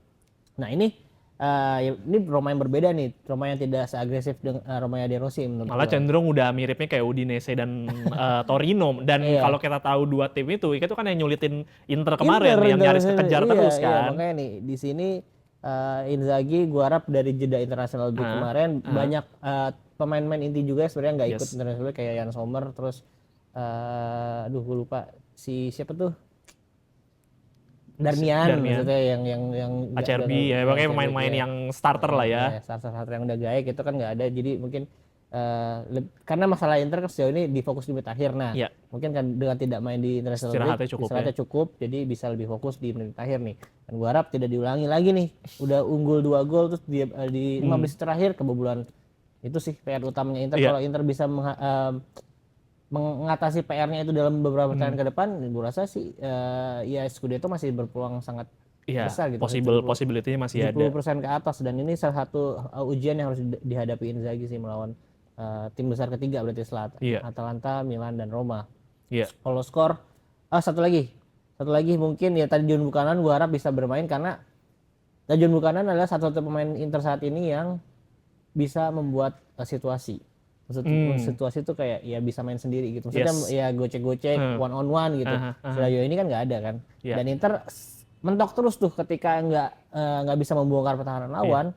Nah ini Roma yang berbeda nih, Roma yang tidak seagresif dengan Roma De Rossi menurut malah cenderung udah miripnya kayak Udinese dan Torino, dan kalau kita tahu dua tim itu kan yang nyulitin Inter kemarin yang nyaris kekejar terus kan. Iya, makanya nih di sini Inzaghi gua harap dari jeda internasional break kemarin banyak pemain-pemain inti juga sebenarnya nggak ikut internasional kayak Jan Sommer, terus gue lupa siapa tuh Darmian. Maksudnya yang Acerbi ya, makanya pemain-pemain yang starter lah ya. Starter yang udah gaek itu kan nggak ada, jadi mungkin karena masalah Inter kan sejauh ini difokus di menit akhir. Nah mungkin kan dengan tidak main di international break istirahatnya cukup, jadi bisa lebih fokus di menit akhir nih. Dan gua harap tidak diulangi lagi nih, udah unggul 2 gol terus di 15 terakhir kebobolan. Itu sih PR utamanya Inter. Kalau Inter bisa mengatasi PR-nya itu dalam beberapa pertandingan ke depan, gue rasa sih ya Scudetto masih berpeluang sangat besar gitu. Possibility-nya masih ada. 70% ke atas, dan ini salah satu ujian yang harus dihadapi Inzaghi sih melawan tim besar ketiga berarti setelah Atalanta, Milan dan Roma. Kalau skor satu lagi mungkin ya tadi John Buchanan gue harap bisa bermain, karena John Buchanan adalah satu-satu pemain Inter saat ini yang bisa membuat situasi. Situasi itu kayak ya bisa main sendiri gitu. Maksudnya ya gocek-gocek one on one gitu. Selain ini kan nggak ada kan. Dan Inter mentok terus tuh ketika nggak bisa membongkar pertahanan lawan.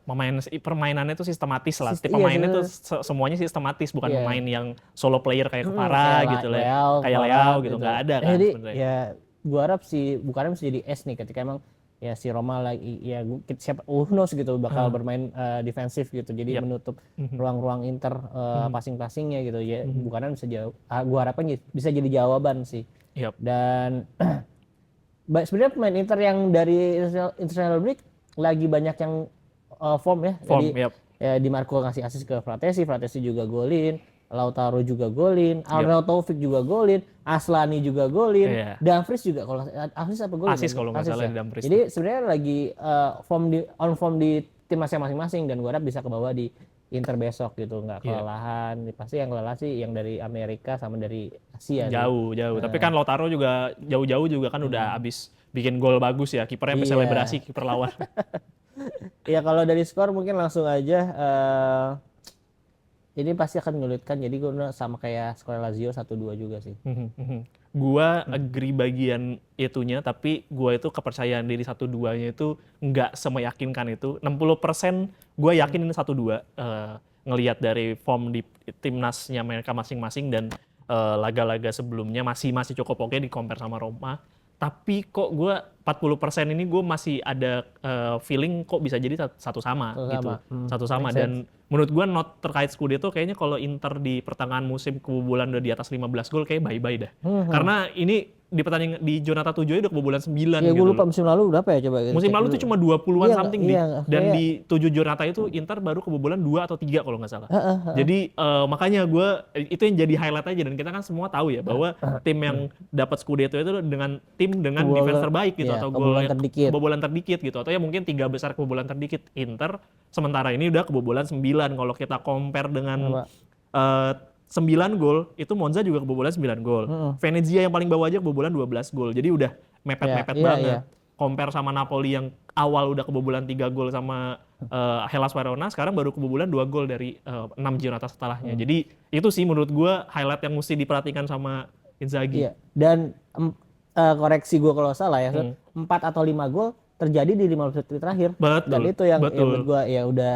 Permainannya itu sistematis lah. Pemainnya itu semuanya sistematis, bukan pemain yang solo player kayak Kvara gitu lah. Kayak Leao gitu, nggak ada kan. Jadi ya gua harap si Bukaram bisa jadi S nih ketika emang ya si Roma lagi ya siapa who knows gitu bakal bermain defensif gitu. Jadi Yap. menutup ruang-ruang Inter passing-passingnya gitu ya. Bukanan bisa jauh. Gua harapkan bisa jadi jawaban sih. Yap. Dan sebenarnya pemain Inter yang dari international break lagi banyak yang form ya. Form, Jadi yap. ya Di Marco ngasih assist ke Fratesi juga golin, Lautaro juga golin, Arnautovic juga golin, Aslani juga golin, Iya. Dumfries juga kalau assist apa golin? Asis kalau nggak Assist salah ya. di Dumfries. Jadi sebenarnya lagi on form di timnasnya masing-masing dan gue harap bisa kebawa di Inter besok gitu, nggak kelelahan. Pasti yang lelah sih yang dari Amerika sama dari Asia. Jauh. Tapi kan Lautaro juga jauh-jauh juga kan udah abis bikin gol bagus ya. Kipernya sampai Iya. selebrasi kiper lawan. Ya kalau dari skor mungkin langsung aja ini pasti akan menyulitkan. Jadi gue sama kayak skor Lazio 1-2 juga sih. Gua agree bagian itunya, tapi gua itu kepercayaan diri 1-2-nya itu nggak semeyakinkan itu. 60% gua yakin ini 1-2 ngelihat dari form di timnasnya mereka masing-masing dan laga-laga sebelumnya masih cukup oke di compare sama Roma. Tapi kok gue 40% ini gue masih ada feeling kok bisa jadi satu sama gitu. Satu sama. Dan menurut gue not terkait Scudetto kayaknya kalau Inter di pertengahan musim kebobolan udah di atas 15 gol kayak bye-bye dah. Karena ini di pertandingan di Jonata 7 udah kebobolan 9 Ya gitu. gue lupa musim lalu berapa ya coba. Musim lalu tuh cuma 20-an Iya, something iya, dan kayak- di 7 Jonata itu Inter baru kebobolan 2 atau 3 kalau nggak salah. Jadi makanya gue itu yang jadi highlight aja dan kita kan semua tahu ya bahwa tim yang dapat Scudetto itu dengan tim dengan defense terbaik gitu atau gol kebobolan terdikit. kebobolan terdikit gitu atau ya mungkin 3 besar kebobolan terdikit Inter sementara ini udah kebobolan 9 kalau kita compare dengan 9 gol itu Monza juga kebobolan 9 gol. Venezia yang paling bawah aja kebobolan 12 gol. Jadi udah mepet-mepet Iya, banget. iya. Compare sama Napoli yang awal udah kebobolan 3 gol sama Hellas Verona, sekarang baru kebobolan 2 gol dari 6 Giornata setelahnya. Jadi itu sih menurut gua highlight yang mesti diperhatikan sama Inzaghi. Iya. Dan koreksi gue kalau salah ya, 4 atau 5 gol terjadi di 15 menit terakhir. Betul, Dan itu yang betul. menurut gue ya udah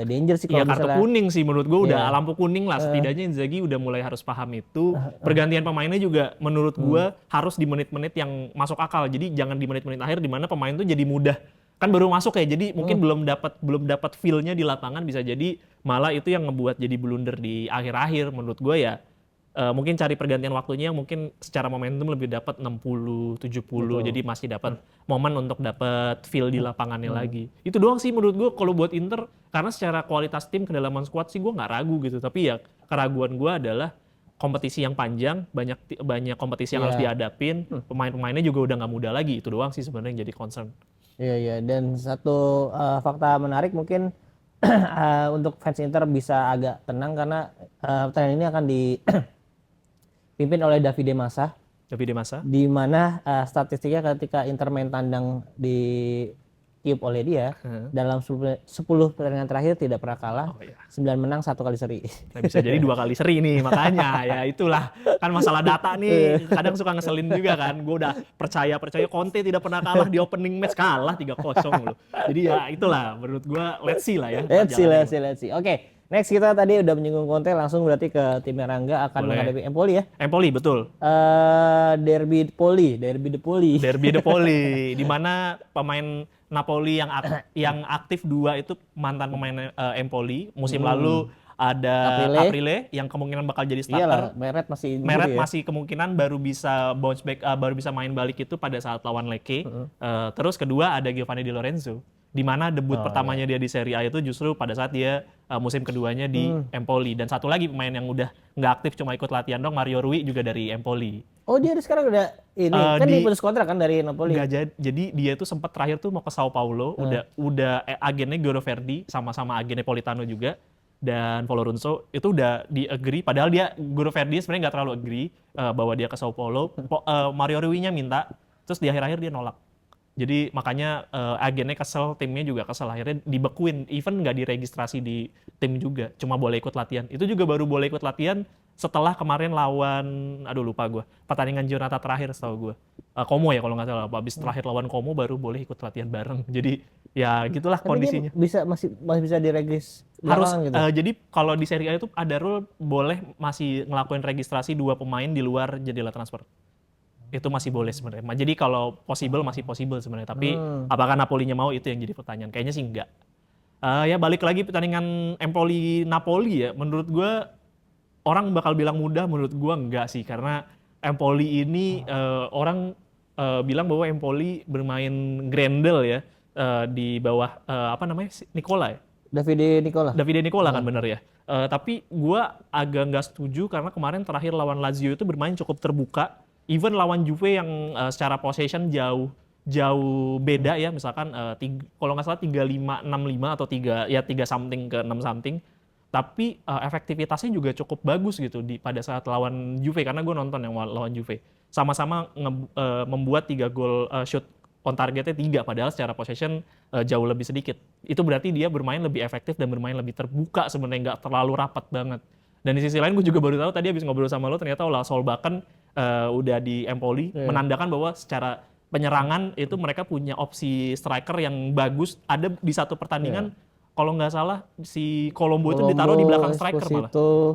danger sih Iya kalau kartu misalnya. kuning sih menurut gue udah Iya. lampu kuning lah setidaknya Inzaghi udah mulai harus paham itu. Pergantian pemainnya juga menurut gue harus di menit-menit yang masuk akal. Jadi jangan di menit-menit akhir di mana pemain tuh jadi mudah kan baru masuk ya. Jadi mungkin belum dapat feel-nya di lapangan bisa jadi malah itu yang ngebuat jadi blunder di akhir-akhir menurut gue ya. Mungkin cari pergantian waktunya yang mungkin secara momentum lebih dapat 60 70 jadi masih dapat momen untuk dapat feel di lapangannya lagi. Itu doang sih menurut gue kalau buat Inter karena secara kualitas tim kedalaman squad sih gue nggak ragu gitu. Tapi ya keraguan gue adalah kompetisi yang panjang, banyak kompetisi yang harus dihadapin, pemain-pemainnya juga udah nggak muda lagi. Itu doang sih sebenarnya yang jadi concern. Iya, dan satu fakta menarik mungkin untuk fans Inter bisa agak tenang karena pertandingan ini akan dipimpin oleh Davide Massa. Davide Massa. Di mana statistiknya ketika Inter main tandang ditiup oleh dia dalam 10 pertandingan terakhir tidak pernah kalah. 9 menang 1 kali seri. Nah, bisa jadi 2 kali seri nih makanya ya itulah kan masalah data nih kadang suka ngeselin juga kan. Gue udah percaya Conte tidak pernah kalah di opening match kalah 3-0 loh. Jadi ya itulah menurut gue let's see lah ya. Let's see. Oke. Next kita tadi udah menyinggung Conte, langsung berarti ke timnya Rangga akan menghadapi Empoli ya. Empoli betul. Derby de Poli. Di mana pemain Napoli yang aktif 2 itu mantan pemain Empoli. Musim lalu ada Aprile yang kemungkinan bakal jadi starter. Iyalah, Meret masih kemungkinan baru bisa bounce back, baru bisa main balik itu pada saat lawan Lecce. Terus kedua ada Giovanni Di Lorenzo. Di mana debut pertamanya dia di Serie A itu justru pada saat dia musim keduanya di Empoli. Dan satu lagi pemain yang udah nggak aktif cuma ikut latihan dong, Mario Rui juga dari Empoli. Oh dia sekarang udah ini kan diputus kontrak kan dari Napoli. Jadi dia tuh sempat terakhir tuh mau ke Sao Paulo, udah agennya Giorgio Verdi sama agennya Politano juga dan Folorenzo itu udah di agree. Padahal dia Giorgio Verdi sebenarnya nggak terlalu agree bahwa dia ke Sao Paulo. Mario Rui-nya minta, terus di akhir-akhir dia nolak. Jadi makanya agennya kesel, timnya juga kesel, akhirnya dibekuin, even nggak diregistrasi di tim juga, cuma boleh ikut latihan. Itu juga baru boleh ikut latihan setelah kemarin lawan, lupa gue, pertandingan Giornata terakhir setahu gue. Como ya kalau nggak salah, habis terakhir lawan Como baru boleh ikut latihan bareng. Jadi ya gitulah kondisinya. Masih bisa diregis Harus gitu. Jadi kalau di Serie A itu ada rule boleh masih ngelakuin registrasi 2 pemain di luar jendela transfer. itu masih boleh sebenarnya. Jadi kalau possible masih possible sebenarnya. Tapi apakah Napolinya mau, itu yang jadi pertanyaan. Kayaknya sih enggak. Ya balik lagi pertandingan Empoli-Napoli ya. Menurut gue orang bakal bilang mudah, menurut gue enggak sih. Karena Empoli ini orang bilang bahwa Empoli bermain Grendel ya. Di bawah apa namanya, Nicola ya? Davide Nicola kan bener ya. Tapi gue agak nggak setuju karena kemarin terakhir lawan Lazio itu bermain cukup terbuka. Even lawan Juve yang secara possession jauh beda ya, misalkan kalau nggak salah 35-65 atau 3 something ke 6 something. Tapi efektivitasnya juga cukup bagus gitu pada saat lawan Juve, karena gue nonton yang lawan Juve. Sama-sama membuat 3 gol shoot on targetnya 3, padahal secara possession jauh lebih sedikit. Itu berarti dia bermain lebih efektif dan bermain lebih terbuka sebenarnya, nggak terlalu rapat banget. Dan di sisi lain gue juga baru tahu tadi habis ngobrol sama lo, ternyata Ola Solbakken udah di Empoli, menandakan bahwa secara penyerangan itu mereka punya opsi striker yang bagus. Ada di satu pertandingan kalau nggak salah si Colombo itu ditaruh di belakang striker malah.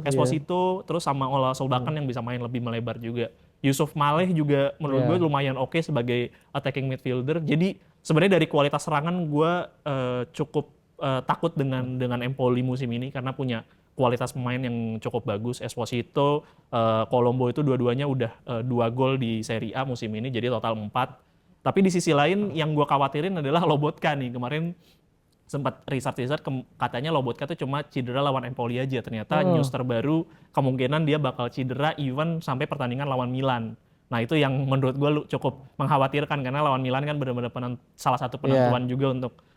Esposito, terus sama Ola Solbakken yang bisa main lebih melebar juga. Yusuf Maleh juga menurut gue lumayan oke sebagai attacking midfielder. Jadi sebenarnya dari kualitas serangan gue cukup takut dengan Empoli musim ini karena punya kualitas pemain yang cukup bagus. Esposito, Colombo itu dua-duanya udah 2 gol di Serie A musim ini, jadi total 4. Tapi di sisi lain yang gue khawatirin adalah Lobotka nih. Kemarin sempat riset katanya Lobotka tuh cuma cedera lawan Empoli aja. Ternyata news terbaru kemungkinan dia bakal cedera even sampai pertandingan lawan Milan. Nah itu yang menurut gue cukup mengkhawatirkan karena lawan Milan kan benar-benar salah satu penentuan juga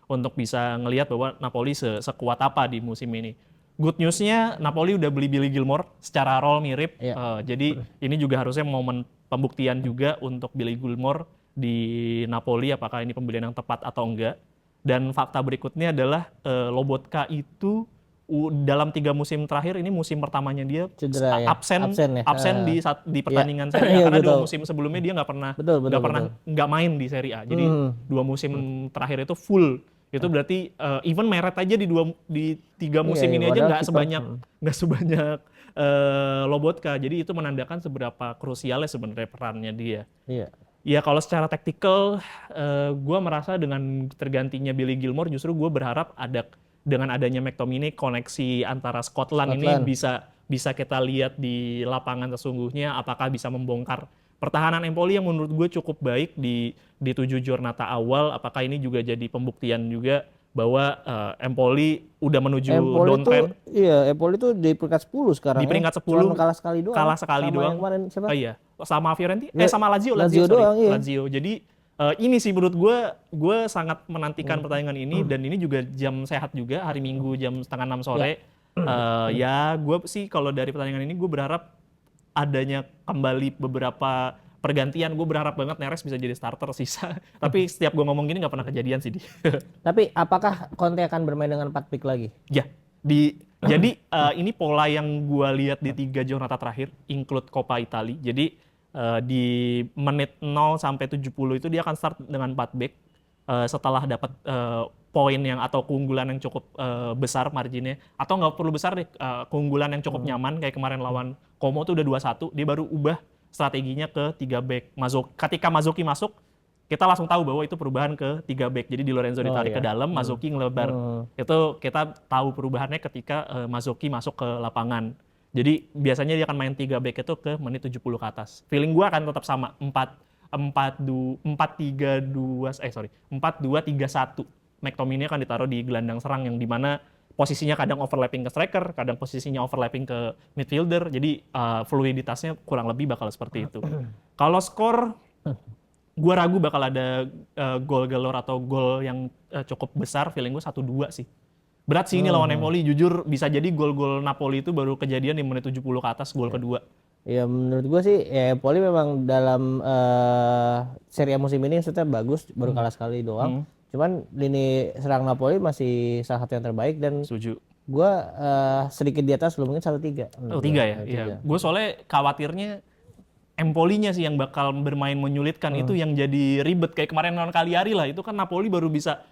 untuk bisa ngelihat bahwa Napoli sekuat apa di musim ini. Good newsnya Napoli udah beli Billy Gilmour, secara role mirip. Jadi ini juga harusnya momen pembuktian juga untuk Billy Gilmour di Napoli, apakah ini pembelian yang tepat atau enggak. Dan fakta berikutnya adalah Lobotka itu dalam 3 musim terakhir, ini musim pertamanya dia cedera, absen di pertandingan Serie A karena 2 musim sebelumnya dia nggak main di Serie A. Jadi 2 musim terakhir itu full. Itu berarti even Meret aja di 3 musim ini aja nggak sebanyak Lobotka. Jadi itu menandakan seberapa krusialnya sebenarnya perannya dia. Ya kalau secara taktikal, gue merasa dengan tergantinya Billy Gilmour justru gue berharap dengan adanya McTominay koneksi antara Scotland ini bisa kita lihat di lapangan sesungguhnya, apakah bisa membongkar pertahanan Empoli yang menurut gue cukup baik di 7 giornata awal. Apakah ini juga jadi pembuktian juga bahwa Empoli udah menuju downtrend. Empoli tuh di peringkat 10 sekarang. Di peringkat 10 cuma kalah sekali doang. Sama yang siapa? Sama Fiorentina, sama Lazio doang, Lazio. Jadi ini sih menurut gue sangat menantikan pertandingan ini, dan ini juga jam sehat juga, hari Minggu jam 5:30 sore. Ya gue sih kalau dari pertandingan ini gue berharap adanya kembali beberapa pergantian. Gue berharap banget Neres bisa jadi starter sisa. Tapi setiap gue ngomong gini nggak pernah kejadian sih. Tapi apakah Conte akan bermain dengan 4 pick lagi? Ya, jadi ini pola yang gue lihat di 3 giornata terakhir, include Coppa Italia. Jadi di menit 0 sampai 70 itu dia akan start dengan 4 back setelah dapat poin atau keunggulan yang cukup besar marginnya, atau nggak perlu besar deh, keunggulan yang cukup nyaman kayak kemarin lawan Como tuh udah 2-1, dia baru ubah strateginya ke 3 back. Ketika Mazzocchi masuk, kita langsung tahu bahwa itu perubahan ke 3 back. Jadi Di Lorenzo ditarik ke dalam, Mazzocchi ngelebar. Itu kita tahu perubahannya ketika Mazzocchi masuk ke lapangan. Jadi biasanya dia akan main 3 back itu ke menit 70 ke atas. Feeling gue akan tetap sama, 4-2-3-1. McTominay akan ditaruh di gelandang serang yang dimana posisinya kadang overlapping ke striker, kadang posisinya overlapping ke midfielder. Jadi fluiditasnya kurang lebih bakal seperti itu. Kalau skor, gue ragu bakal ada gol galor atau gol yang cukup besar. Feeling gue 1-2 sih. Berat sih ini lawan Empoli, jujur bisa jadi gol-gol Napoli itu baru kejadian di menit 70 ke atas, gol kedua. Ya menurut gue sih Empoli memang dalam Serie A musim ini maksudnya bagus, baru kalah sekali doang. Cuman lini serang Napoli masih salah satu yang terbaik, dan setuju. Gue sedikit di atas, belum mungkin 1-3. 3 ya? Iya. Gue soalnya khawatirnya Empolinya sih yang bakal bermain menyulitkan, itu yang jadi ribet. Kayak kemarin lawan Cagliari lah, itu kan Napoli baru bisa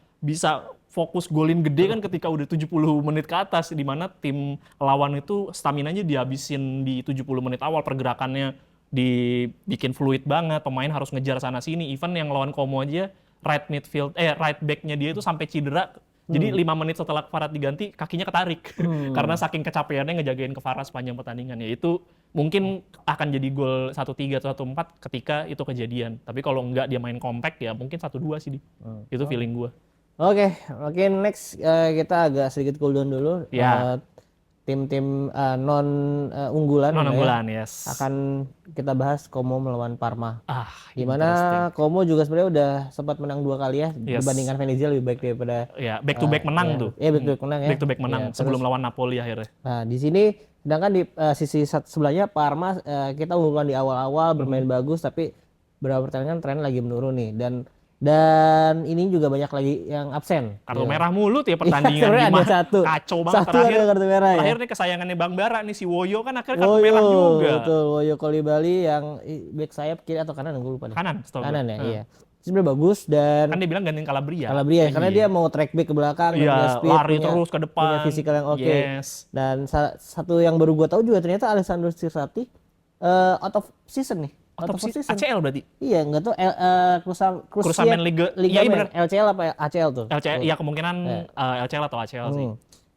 fokus golin gede kan ketika udah 70 menit ke atas, di mana tim lawan itu staminanya dihabisin di 70 menit awal, pergerakannya dibikin fluid banget, pemain harus ngejar sana sini. Even yang lawan Como aja right back-nya dia itu sampai cedera. Jadi 5 menit setelah Kvarat diganti, kakinya ketarik. Karena saking kecapeannya ngejagain Kvarat sepanjang pertandingan. Ya itu mungkin akan jadi gol 1-3 atau 1-4 ketika itu kejadian. Tapi kalau enggak dia main compact ya mungkin 1-2 sih. Itu feeling gue. Oke, mungkin next kita agak sedikit cooldown dulu. Ya. Tim-tim non unggulan, Non-unggulan, ya. yes. Akan kita bahas Como melawan Parma. Dimana Interesting. Como juga sebenarnya udah sempat menang 2 kali ya, Yes. dibandingkan Venezia lebih baik daripada Ya, back to back menang tuh. Iya, back to back menang ya. Back to back menang Iya, sebelum terus, lawan Napoli akhirnya. nah, di sini sedangkan di sisi sebelahnya Parma kita unggulan di awal-awal bermain bagus, tapi beberapa pertandingan tren lagi menurun nih, dan ini juga banyak lagi yang absen. Kartu Ya. merah mulu tuh ya pertandingan. Sebenarnya ada Gimana? satu. Kacau banget Satu terakhir. ada kartu merah ya. Terakhir nih kesayangannya Bang Bara nih si Woyo kan akhirnya kartu merah juga. Betul, Woyo Kolibali yang back sayap kiri atau kanan, gue lupa deh. Kanan, setahu gue. Kanan ya, iya. Sebenarnya bagus dan Kan dia bilang gantiin Calabria. Calabria karena dia mau track back ke belakang dan punya Iya, speed, lari punya, terus ke depan. punya fisikal yang oke. Yes. Dan satu yang baru gue tahu juga ternyata Alessandro Cirsati out of season nih. Out of season. ACL berarti. Iya, nggak tahu Krusamen Liga. Iya, Ligamen, bener. LCL apa ACL tuh? LCL, ya kemungkinan LCL atau ACL sih.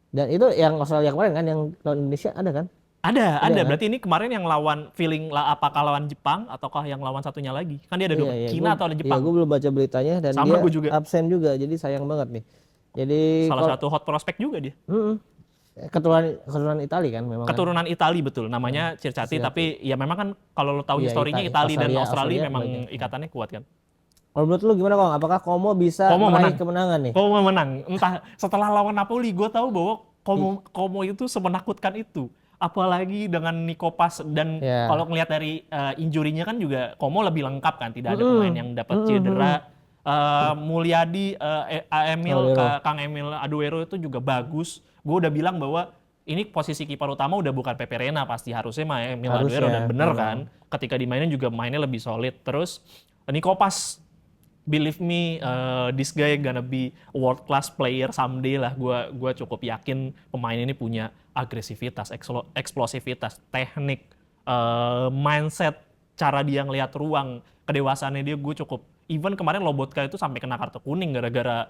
Dan itu yang Australia kemarin kan, yang lawan Indonesia ada kan? Ada. kan? Berarti ini kemarin yang lawan apakah lawan Jepang ataukah yang lawan satunya lagi? Kan dia ada dua, Cina atau ada Jepang. Iya, gue belum baca beritanya dan Sama dia gue juga. absen juga, jadi sayang banget nih. Jadi Salah satu hot prospect juga dia. keturunan Itali kan memang. Keturunan Itali betul, namanya Cirsati, tapi ya memang kan kalau lo tahu Iya, historinya Itali dan Australia memang banyak. ikatannya kuat kan. Kalau menurut lu gimana Kong? Apakah Como bisa meraih kemenangan nih? Como menang. Entah setelah lawan Napoli gue tahu bahwa Como itu semenakutkan itu. Apalagi dengan Nikopas dan kalau ngelihat dari injurinya kan juga Como lebih lengkap kan, tidak ada pemain yang dapat cedera. Mulyadi, Kang Emil Aduero itu juga bagus. Gue udah bilang bahwa ini posisi kiper utama udah bukan Pepe Reina, pasti harusnya Emil Aduero dan bener kan. Ketika dimainin juga mainnya lebih solid. Terus Nikopas, believe me, this guy gonna be a world class player someday lah. Gua cukup yakin pemain ini punya agresivitas, eksplosivitas, teknik, mindset, cara dia ngelihat ruang, kedewasaannya dia gue cukup. Even kemarin Lobotka itu sampai kena kartu kuning gara-gara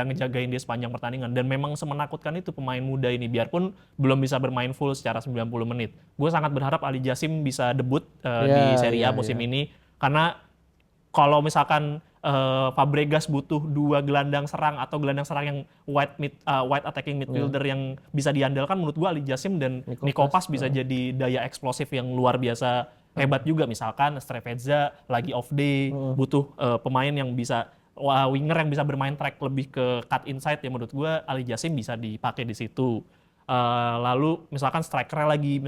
ngejagain dia sepanjang pertandingan. Dan memang semenakutkan itu pemain muda ini, biarpun belum bisa bermain full secara 90 menit. Gue sangat berharap Ali Jassim bisa debut di Serie A musim ini, karena kalau misalkan Fabregas butuh 2 gelandang serang atau gelandang serang yang wide attacking midfielder yang bisa diandalkan, menurut gue Ali Jassim dan Nikopas bisa jadi daya eksplosif yang luar biasa hebat juga. Misalkan Strevezza lagi off day, butuh pemain yang bisa winger yang bisa bermain track lebih ke cut inside, ya menurut gue Ali Jassim bisa dipakai di situ. Lalu misalkan striker lagi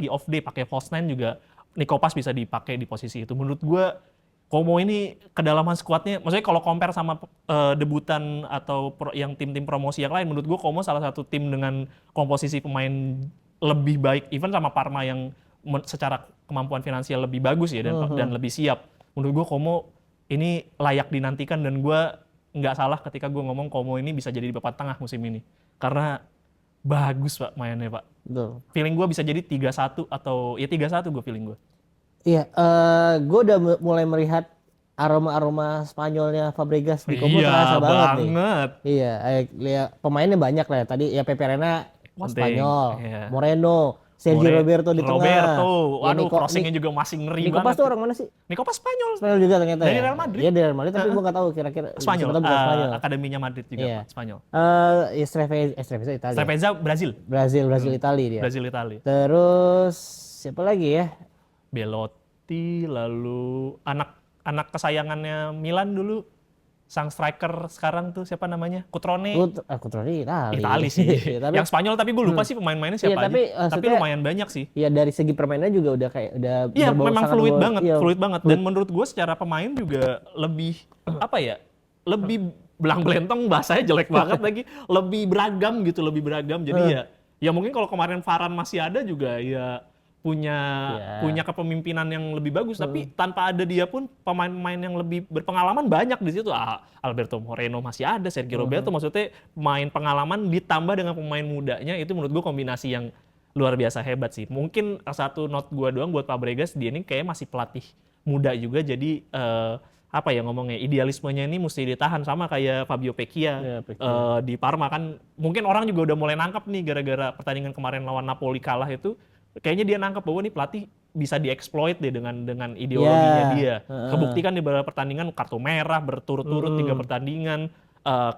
off day pakai false nine juga Nikopas bisa dipakai di posisi itu. Menurut gue Como ini kedalaman skuadnya, maksudnya kalau compare sama debutan atau yang tim-tim promosi yang lain, menurut gue Como salah satu tim dengan komposisi pemain lebih baik, even sama Parma yang secara kemampuan finansial lebih bagus ya dan lebih siap. Menurut gue Como ini layak dinantikan, dan gue nggak salah ketika gue ngomong Como ini bisa jadi di papan tengah musim ini. Karena bagus Pak mainnya Pak. Betul. Feeling gue bisa jadi 3-1 atau ya 3-1 gue feeling gue. Iya, gue udah mulai melihat aroma-aroma Spanyolnya Fabregas di Como, terasa banget nih. Iya, lihat pemainnya banyak lah ya. Tadi ya Pepe Reina Spanyol, Moreno, Sergio Roberto di tengah. Waduh, crossingnya juga masih ngeri banget. Nikopas tuh orang mana sih? Nikopas Spanyol. Spanyol juga ternyata. Dari Real Madrid. Iya, dari Real Madrid, tapi gue nggak tahu kira-kira. Spanyol. Spanyol. Akademinya Madrid juga, Iya. Spanyol. Strevezza Italia. Strevezza Brazil. Brazil Italia dia. Brazil Italia. Terus siapa lagi ya? Belotti, lalu anak kesayangannya Milan dulu, sang striker sekarang tuh siapa namanya? Cutrone. Cutrone Italia. Italia sih. Tapi, yang Spanyol tapi gue lupa sih pemain-pemainnya siapa aja. Tapi lumayan banyak sih. Iya, dari segi permainan juga udah Iya, memang fluid banget. Dan menurut gue secara pemain juga lebih lebih belang belentong, bahasanya jelek banget lagi, lebih beragam. Jadi ya mungkin kalau kemarin Varane masih ada juga ya punya kepemimpinan yang lebih bagus, tapi tanpa ada dia pun pemain-pemain yang lebih berpengalaman banyak di situ. Alberto Moreno masih ada, Sergio Roberto, maksudnya main pengalaman ditambah dengan pemain mudanya, itu menurut gue kombinasi yang luar biasa hebat sih. Mungkin satu note gua doang buat Fabregas, dia ini kayak masih pelatih muda juga, jadi apa ya ngomongnya, idealismenya ini mesti ditahan sama kayak Fabio Vecchia Ya, Vecchia. di Parma kan. Mungkin orang juga udah mulai nangkap nih gara-gara pertandingan kemarin lawan Napoli kalah itu, kayaknya dia nangkap bahwa nih pelatih bisa dieksploit deh dengan ideologinya Ya, dia. heeh. Kebuktikan di beberapa pertandingan kartu merah berturut-turut 3 pertandingan,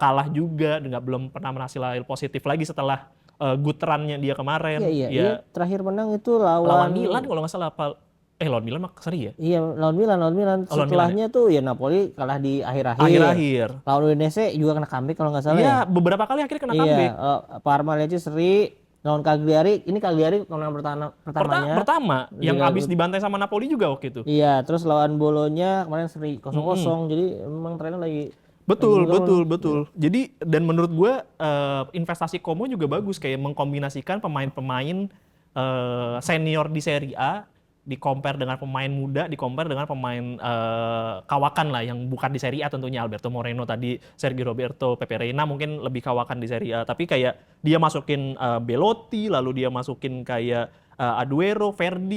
kalah juga, belum pernah menghasilkan hasil positif lagi setelah good run-nya dia kemarin. Iya, Ya, terakhir menang itu lawan Milan kalau nggak salah lawan Milan mah seri ya? Iya, lawan Milan. Oh, lawan Milan ya? Setelahnya tuh ya Napoli kalah di akhir-akhir. Akhir-akhir. Lawan Udinese juga kena comeback kalau nggak salah Iya, ya. beberapa kali akhirnya kena Iya, comeback. Parma Lecce seri, lawan Cagliari. Ini Cagliari kemenangan pertamanya. Pertama, yang Liga- abis dibantai sama Napoli juga waktu itu. Iya, terus lawan Bolonya kemarin seri 0-0. Jadi emang trennya lagi Betul, lagi turun. betul. Jadi, dan menurut gue investasi Como juga bagus, kayak mengkombinasikan pemain-pemain senior di Serie A, di-compare dengan pemain muda, di-compare dengan pemain kawakan lah, yang bukan di Serie A tentunya. Alberto Moreno tadi, Sergio Roberto, Pepe Reina mungkin lebih kawakan di Serie A. Tapi kayak dia masukin Belotti, lalu dia masukin kayak Aduero,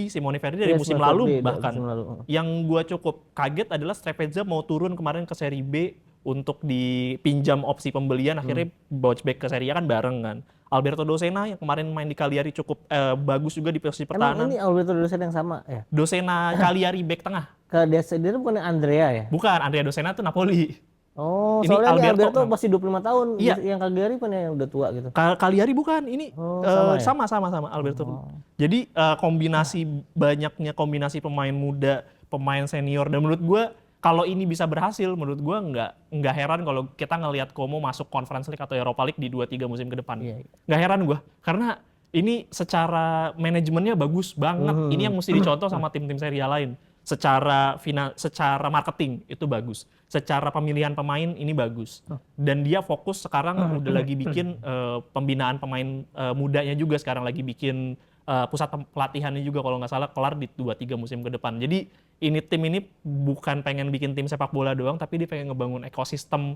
Simone Verdi dari Yes, musim Mas lalu Ferdi, bahkan. musim lalu. Yang gue cukup kaget adalah Strepezza mau turun kemarin ke Serie B untuk dipinjam opsi pembelian, akhirnya bounce back ke Serie A kan bareng kan. Alberto Dosena yang kemarin main di Cagliari cukup bagus juga di posisi Emang pertahanan. ini Alberto Dosena yang sama ya? Dosena Cagliari back tengah. Ke dia bukan Andrea ya? Bukan, Andrea Dosena itu Napoli. Oh, Ini soalnya Alberto, Alberto masih 25 tahun. Iya. Yang Cagliari kan yang udah tua gitu. Cagliari bukan, ini Oh, sama ya? sama Alberto. Jadi banyaknya kombinasi pemain muda, pemain senior, dan menurut gue kalau ini bisa berhasil, menurut gue nggak heran kalau kita ngelihat Como masuk Conference League atau Europa League di 2-3 musim ke depan. Iya. Nggak heran gue, karena ini secara manajemennya bagus banget. Ini yang mesti dicontoh sama tim-tim Serie A lain. Secara marketing itu bagus. Secara pemilihan pemain ini bagus. Dan dia fokus sekarang udah lagi bikin pembinaan pemain mudanya juga, sekarang lagi bikin pusat pelatihannya juga kalau nggak salah kelar di 2-3 musim ke depan. Jadi tim ini bukan pengen bikin tim sepak bola doang, tapi dia pengen ngebangun ekosistem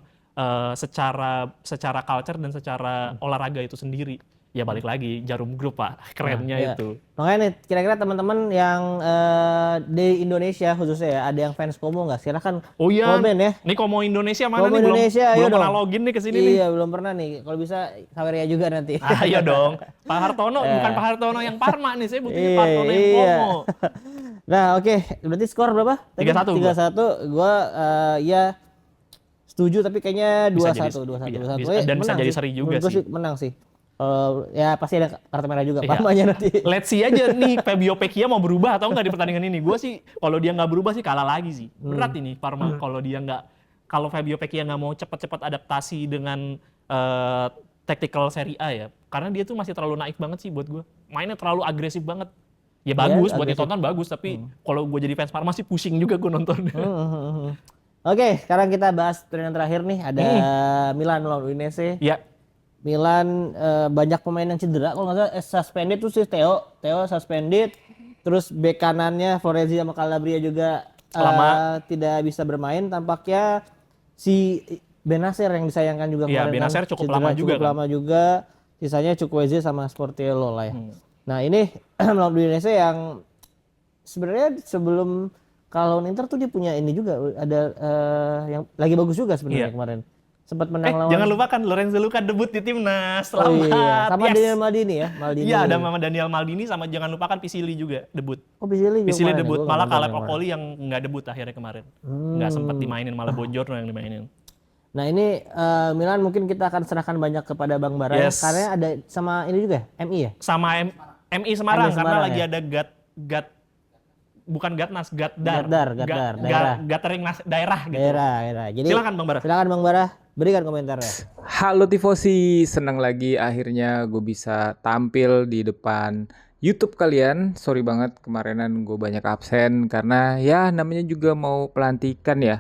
secara culture dan secara olahraga itu sendiri. Ya balik lagi Jarum Group Pak, kerennya Iya. itu. Makanya nih, kira-kira teman-teman yang di Indonesia khususnya ya, ada yang fans Como nggak? Silahkan Oh iya, komen ya. nih Como Indonesia mana Como nih? Indonesia, ayo belum pernah dong. login nih ke sini nih. Iya, belum pernah nih. Kalau bisa Saweria juga nanti. Ayo dong. Pak Hartono, bukan Pak Hartono yang Parma nih, saya butuhnya Pak Hartono yang Iya. Como. Nah, oke. Berarti skor berapa? 3-1 gua. 3-1. Gua ya setuju, tapi kayaknya Bisa 2-1. jadi- 2-1. iya, dan bisa Menang jadi sih. seri juga Menurut gua sih. menang sih. Ya pasti ada kartu merah juga. Iya. Parmanya nanti. Let's see aja nih Fabio Vecchia mau berubah atau enggak di pertandingan ini. Gue sih kalau dia nggak berubah sih kalah lagi sih. Berat ini Parma kalau Fabio Vecchia nggak mau cepat-cepat adaptasi dengan tactical Serie A ya. Karena dia tuh masih terlalu naif banget sih buat gue. Mainnya terlalu agresif banget. Ya bagus buat agresif. ditonton bagus, tapi kalau gue jadi fans Parma sih pusing juga gue nonton. Oke, sekarang kita bahas pertandingan terakhir nih. Ada Milan lawan Udinese. Ya, Milan banyak pemain yang cedera. Kalau nggak salah suspended tuh si Theo suspended. Terus bek kanannya Florenzi sama Calabria juga Lama. tidak bisa bermain. Tampaknya si Benacer yang disayangkan juga Iya, kemarin Benacer kan, cukup cedera lama juga cukup kan. lama juga. Sisanya Chukwueze sama Sportiello lah ya. Nah ini melawan Udinese yang sebenarnya sebelum kalau Inter tuh dia punya ini juga ada yang lagi bagus juga sebenarnya Iya. kemarin. Sempat menang lawan. jangan lupakan Lorenzo Luca debut di timnas. Oh Selamat. iya, sama Yes. Daniel Maldini ya, Maldini. Iya, ada Mama Daniel Maldini, sama jangan lupakan Pisili juga debut. Oh, Pisili juga Pisili kemarin ya? debut, Gua nggak malah nonton Caleb yang kemarin. Okoli yang nggak debut akhirnya kemarin. Nggak sempat dimainin, malah Bonjorno yang dimainin. Nah ini Milan mungkin kita akan serahkan banyak kepada Bang Bara ya, Yes. karena ada sama ini juga MI ya. Sama MI Semarang, MI karena Semarang lagi ya? ada bukan Gatnas, Gatdar. Gatdar, daerah. Gathering daerah gitu. Daerah. Jadi Silakan Bang Bara. Silakan Bang Bara, berikan komentarnya. Halo Tifosi, senang lagi akhirnya gue bisa tampil di depan YouTube kalian. Sorry banget kemarinan gue banyak absen karena ya namanya juga mau pelantikan ya.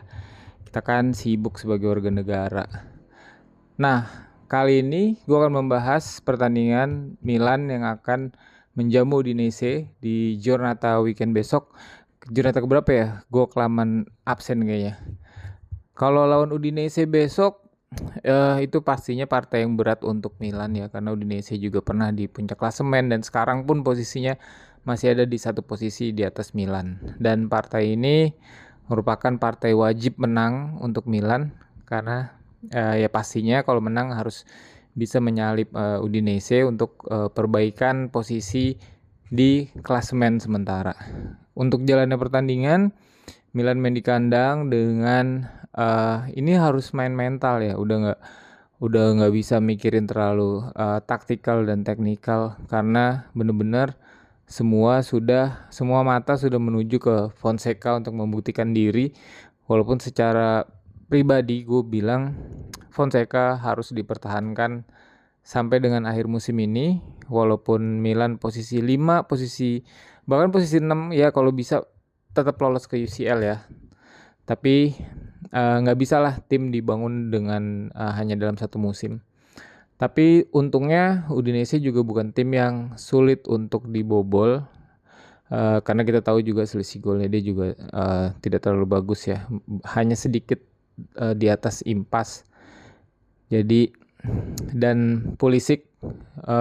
Kita kan sibuk sebagai warga negara. Nah, kali ini gue akan membahas pertandingan Milan yang akan menjamu Udinese di Giornata weekend besok. Giornata keberapa ya? Gue kelamaan absen kayaknya. Kalau lawan Udinese besok, itu pastinya partai yang berat untuk Milan ya, karena Udinese juga pernah di puncak klasemen dan sekarang pun posisinya masih ada di satu posisi di atas Milan. Dan partai ini merupakan partai wajib menang untuk Milan karena ya pastinya kalau menang harus bisa menyalip Udinese untuk perbaikan posisi di klasemen sementara. Untuk jalannya pertandingan, Milan main di kandang dengan ini harus main mental ya, udah nggak bisa mikirin terlalu taktikal dan teknikal karena bener-bener semua mata sudah menuju ke Fonseca untuk membuktikan diri. Walaupun secara pribadi gue bilang Fonseca harus dipertahankan sampai dengan akhir musim ini. Walaupun Milan posisi 5, bahkan posisi 6 ya kalau bisa tetap lolos ke UCL ya. Tapi nggak bisa lah tim dibangun dengan hanya dalam satu musim. Tapi untungnya Udinese juga bukan tim yang sulit untuk dibobol. Karena kita tahu juga selisih golnya dia juga tidak terlalu bagus ya. Hanya sedikit di atas impas. Jadi dan Pulisic,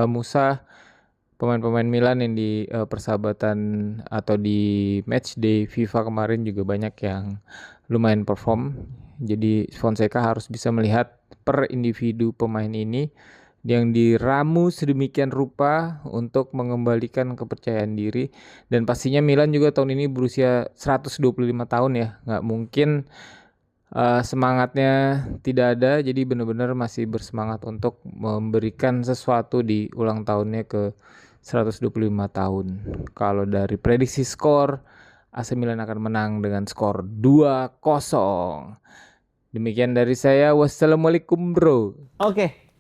Musa, pemain-pemain Milan yang di persahabatan atau di match day FIFA kemarin juga banyak yang lumayan perform. Jadi Fonseca harus bisa melihat per individu pemain ini yang diramu sedemikian rupa untuk mengembalikan kepercayaan diri. Dan pastinya Milan juga tahun ini berusia 125 tahun ya, nggak mungkin semangatnya tidak ada. Jadi benar-benar masih bersemangat untuk memberikan sesuatu di ulang tahunnya ke 125 tahun. Kalau dari prediksi skor, AC Milan akan menang dengan skor 2-0. Demikian dari saya. Wassalamualaikum bro. Oke.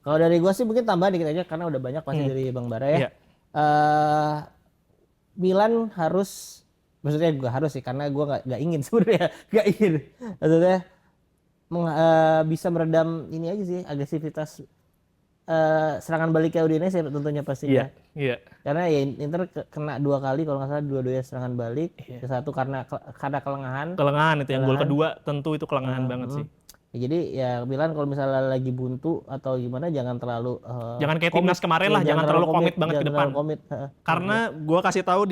Kalau dari gua sih mungkin tambahan dikit aja karena udah banyak pasti dari Bang Bara ya. Iya. Milan harus, maksudnya gua harus sih karena gua nggak ingin sebenarnya, nggak ingin. Maksudnya bisa meredam ini aja sih agresivitas serangan balik ke Udinese tentunya pastinya. Iya. Karena ya Inter kena 2 kali kalau nggak salah, dua-duanya serangan balik. Satu karena kelengahan. Kelengahan itu yang gol kedua tentu itu kelengahan banget sih. Ya, jadi ya Milan kalau misalnya lagi buntu atau gimana jangan terlalu Jangan kayak timnas kemarin lah, jangan terlalu komit banget ke depan. Karena gua kasih tahu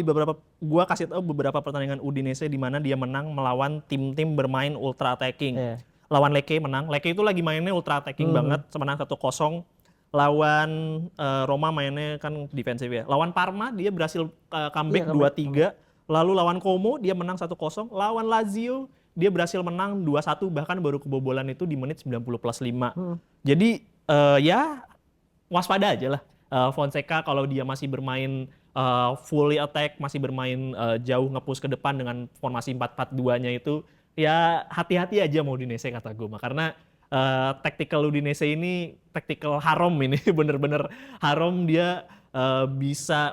beberapa pertandingan Udinese di mana dia menang melawan tim-tim bermain ultra attacking. Lawan Lecce menang. Lecce itu lagi mainnya ultra attacking banget, menang 1-0. Lawan Roma mainnya kan defensif ya. Lawan Parma dia berhasil comeback 2-3. Lalu lawan Como dia menang 1-0. Lawan Lazio dia berhasil menang 2-1, bahkan baru kebobolan itu di menit 90+5. Jadi ya waspada aja lah. Fonseca kalau dia masih bermain fully attack, masih bermain jauh nge-push ke depan dengan formasi 4-4-2-nya itu, ya hati-hati aja mau Udinese kata gue mah. Karena tactical Udinese ini tactical haram ini bener-bener haram. Dia bisa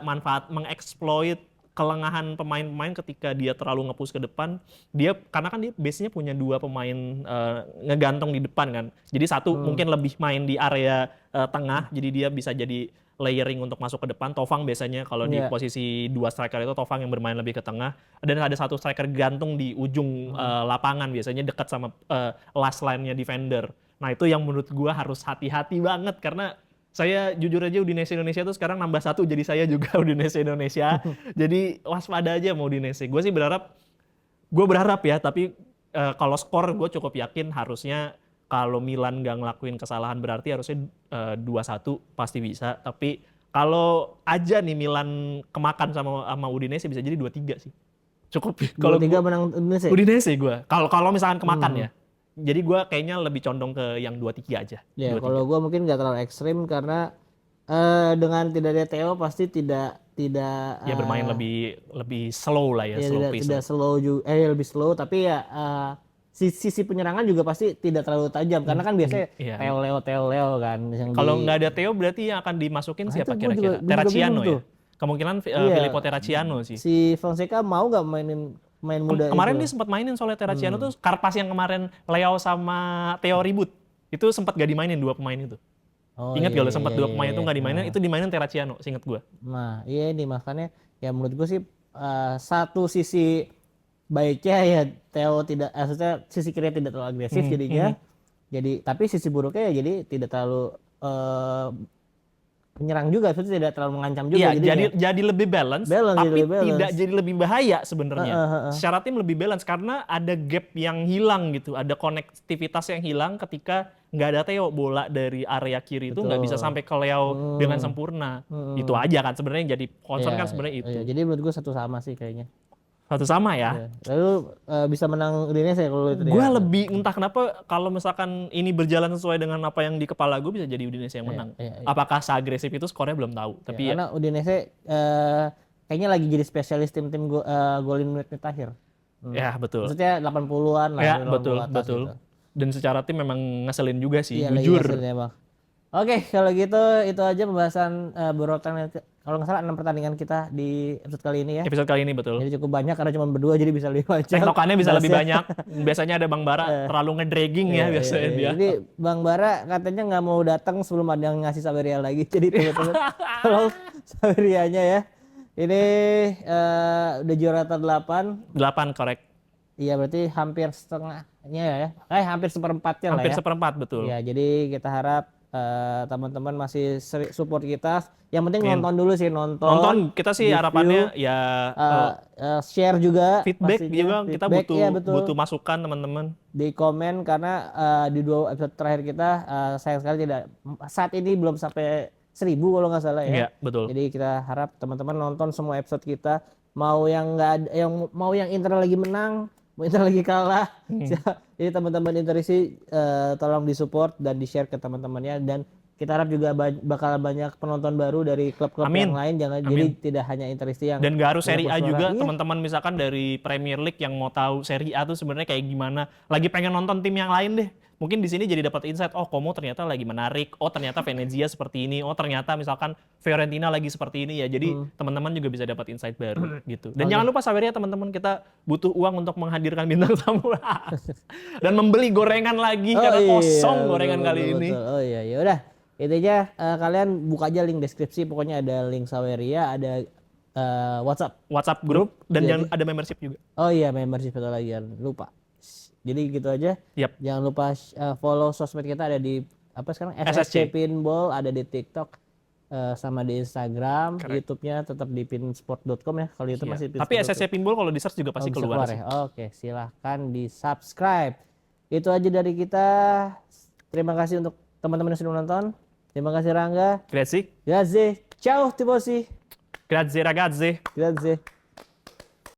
mengeksploit kelengahan pemain-pemain ketika dia terlalu nge-push ke depan. Dia karena kan dia biasanya punya 2 pemain ngegantung di depan kan. Jadi satu mungkin lebih main di area tengah, jadi dia bisa jadi layering untuk masuk ke depan. Tovang biasanya kalau di posisi 2 striker itu Tovang yang bermain lebih ke tengah. Dan ada satu striker gantung di ujung lapangan, biasanya dekat sama last line-nya defender. Nah itu yang menurut gua harus hati-hati banget karena saya jujur aja Udinese Indonesia tuh sekarang nambah 1 jadi saya juga Udinese Indonesia. Jadi waspada aja mau Udinese. Gue berharap ya, tapi kalau skor gue cukup yakin harusnya kalau Milan nggak ngelakuin kesalahan berarti harusnya 2-1 pasti bisa. Tapi kalau aja nih Milan kemakan sama Udinese bisa jadi 2-3 sih. Cukup. Kalau 2-3 menang Udinese. Udinese gue. Kalau misalkan kemakan ya. Jadi gue kayaknya lebih condong ke yang 2-3 aja. Ya, kalau gue mungkin nggak terlalu ekstrim karena dengan tidak ada Theo pasti tidak ya bermain lebih slow lah ya, slow pace. Tidak slow juga, lebih slow, tapi ya sisi penyerangan juga pasti tidak terlalu tajam karena kan biasanya Theo Leo kan. Kalau nggak ada Theo berarti yang akan dimasukin siapa kira-kira? Terracciano ya. Kemungkinan Filippo Terracciano sih. Si Fonseca mau nggak main muda kemarin itu? Dia sempat mainin soalnya Terracciano tuh Karpas yang kemarin Leo sama Theo ribut. Itu sempat gak dimainin 2 pemain itu. Ingat gak lo sempat 2 pemain itu gak dimainin, itu dimainin Terracciano, seinget gue. Nah iya ini makanya ya menurut gue sih satu sisi baiknya ya Theo tidak, maksudnya sisi kiri tidak terlalu agresif jadinya. Jadi tapi sisi buruknya ya jadi tidak terlalu menyerang juga, maksudnya tidak terlalu mengancam juga Iya, jadinya. jadi lebih balance, Balance, tapi jadi lebih balance. tidak jadi lebih bahaya sebenarnya. Heeh. Secara tim lebih balance karena ada gap yang hilang gitu, ada konektivitas yang hilang ketika nggak ada Theo, bola dari area kiri itu nggak bisa sampai ke Leo dengan sempurna. Itu aja kan sebenarnya yang jadi concern kan sebenarnya itu. Iya, jadi menurut gue satu sama sih kayaknya. Satu sama ya. Iya. Lalu bisa menang Udinese kalau itu dia. Gue lebih entah kenapa kalau misalkan ini berjalan sesuai dengan apa yang di kepala gue bisa jadi Udinese yang menang. iya. Apakah seagresif itu skornya belum tahu. Tapi ya, Karena Udinese kayaknya lagi jadi spesialis tim-tim golin menit akhir. ya betul. Maksudnya 80-an lah, Ya 80 betul atas betul. gitu. Dan secara tim memang ngeselin juga sih, Iya, lagi jujur. ngeselin ya, Bang. Oke, kalau gitu itu aja pembahasan berurutan kalau nggak salah 6 pertandingan kita di episode kali ini ya. Episode kali ini betul. Jadi cukup banyak karena cuma berdua jadi bisa lebih banyak. Tektokannya bisa lebih bahasnya. banyak. Biasanya ada Bang Bara terlalu ngedragging ya biasanya dia. Jadi Bang Bara katanya nggak mau datang sebelum ada yang ngasih Saweria lagi. Jadi teman-teman tolong Sawerianya ya. Ini udah juara ter-8. 8 korek. Iya berarti hampir setengahnya ya. Hampir seperempatnya lah Hampir ya. seperempat betul. Ya jadi kita harap teman-teman masih support kita. Yang penting nonton dulu sih, Nonton kita sih review, harapannya ya share juga feedback pastinya. juga kita Feedback, butuh iya, betul. butuh masukan teman-teman. Di komen karena di 2 episode terakhir kita sayang sekali tidak saat ini belum sampai 1000 kalau nggak salah ya. Iya, betul. Jadi kita harap teman-teman nonton semua episode kita, mau yang nggak ada, mau yang Inter lagi menang, mau Inter lagi kalah. Jadi teman-teman Interisi tolong disupport dan di-share ke teman-temannya, dan kita harap juga bakal banyak penonton baru dari klub-klub yang lain, jadi tidak hanya Interisi yang Dan gak harus Serie A juga, Iya. teman-teman misalkan dari Premier League yang mau tahu Serie A tuh sebenarnya kayak gimana, lagi pengen nonton tim yang lain deh. Mungkin di sini jadi dapat insight, oh Como ternyata lagi menarik, oh ternyata Venezia seperti ini, oh ternyata misalkan Fiorentina lagi seperti ini ya. Jadi teman-teman juga bisa dapat insight baru gitu. Dan jangan lupa Saweria teman-teman, kita butuh uang untuk menghadirkan bintang tamu dan membeli gorengan lagi karena kosong gorengan kali ini. Oh iya, ya udah. Itu aja, kalian buka aja link deskripsi, pokoknya ada link Saweria, ada WhatsApp grup dan Jadi- jangan ada membership juga. Oh iya, membership satu lagi kan, lupa. Jadi gitu aja. Yap. Jangan lupa follow sosmed kita, ada di apa sekarang SSC. SSC Pinball, ada di TikTok sama di Instagram, YouTube-nya tetap di pinsport.com ya. Kalau itu masih Tapi SSC Pinball kalau di search juga pasti bisa keluar sih. ya. Oke, silahkan di subscribe. Itu aja dari kita. Terima kasih untuk teman-teman yang sudah menonton. Terima kasih Rangga. Grazie. Grazie. Ciao tifosi. Grazie ragazzi. Grazie.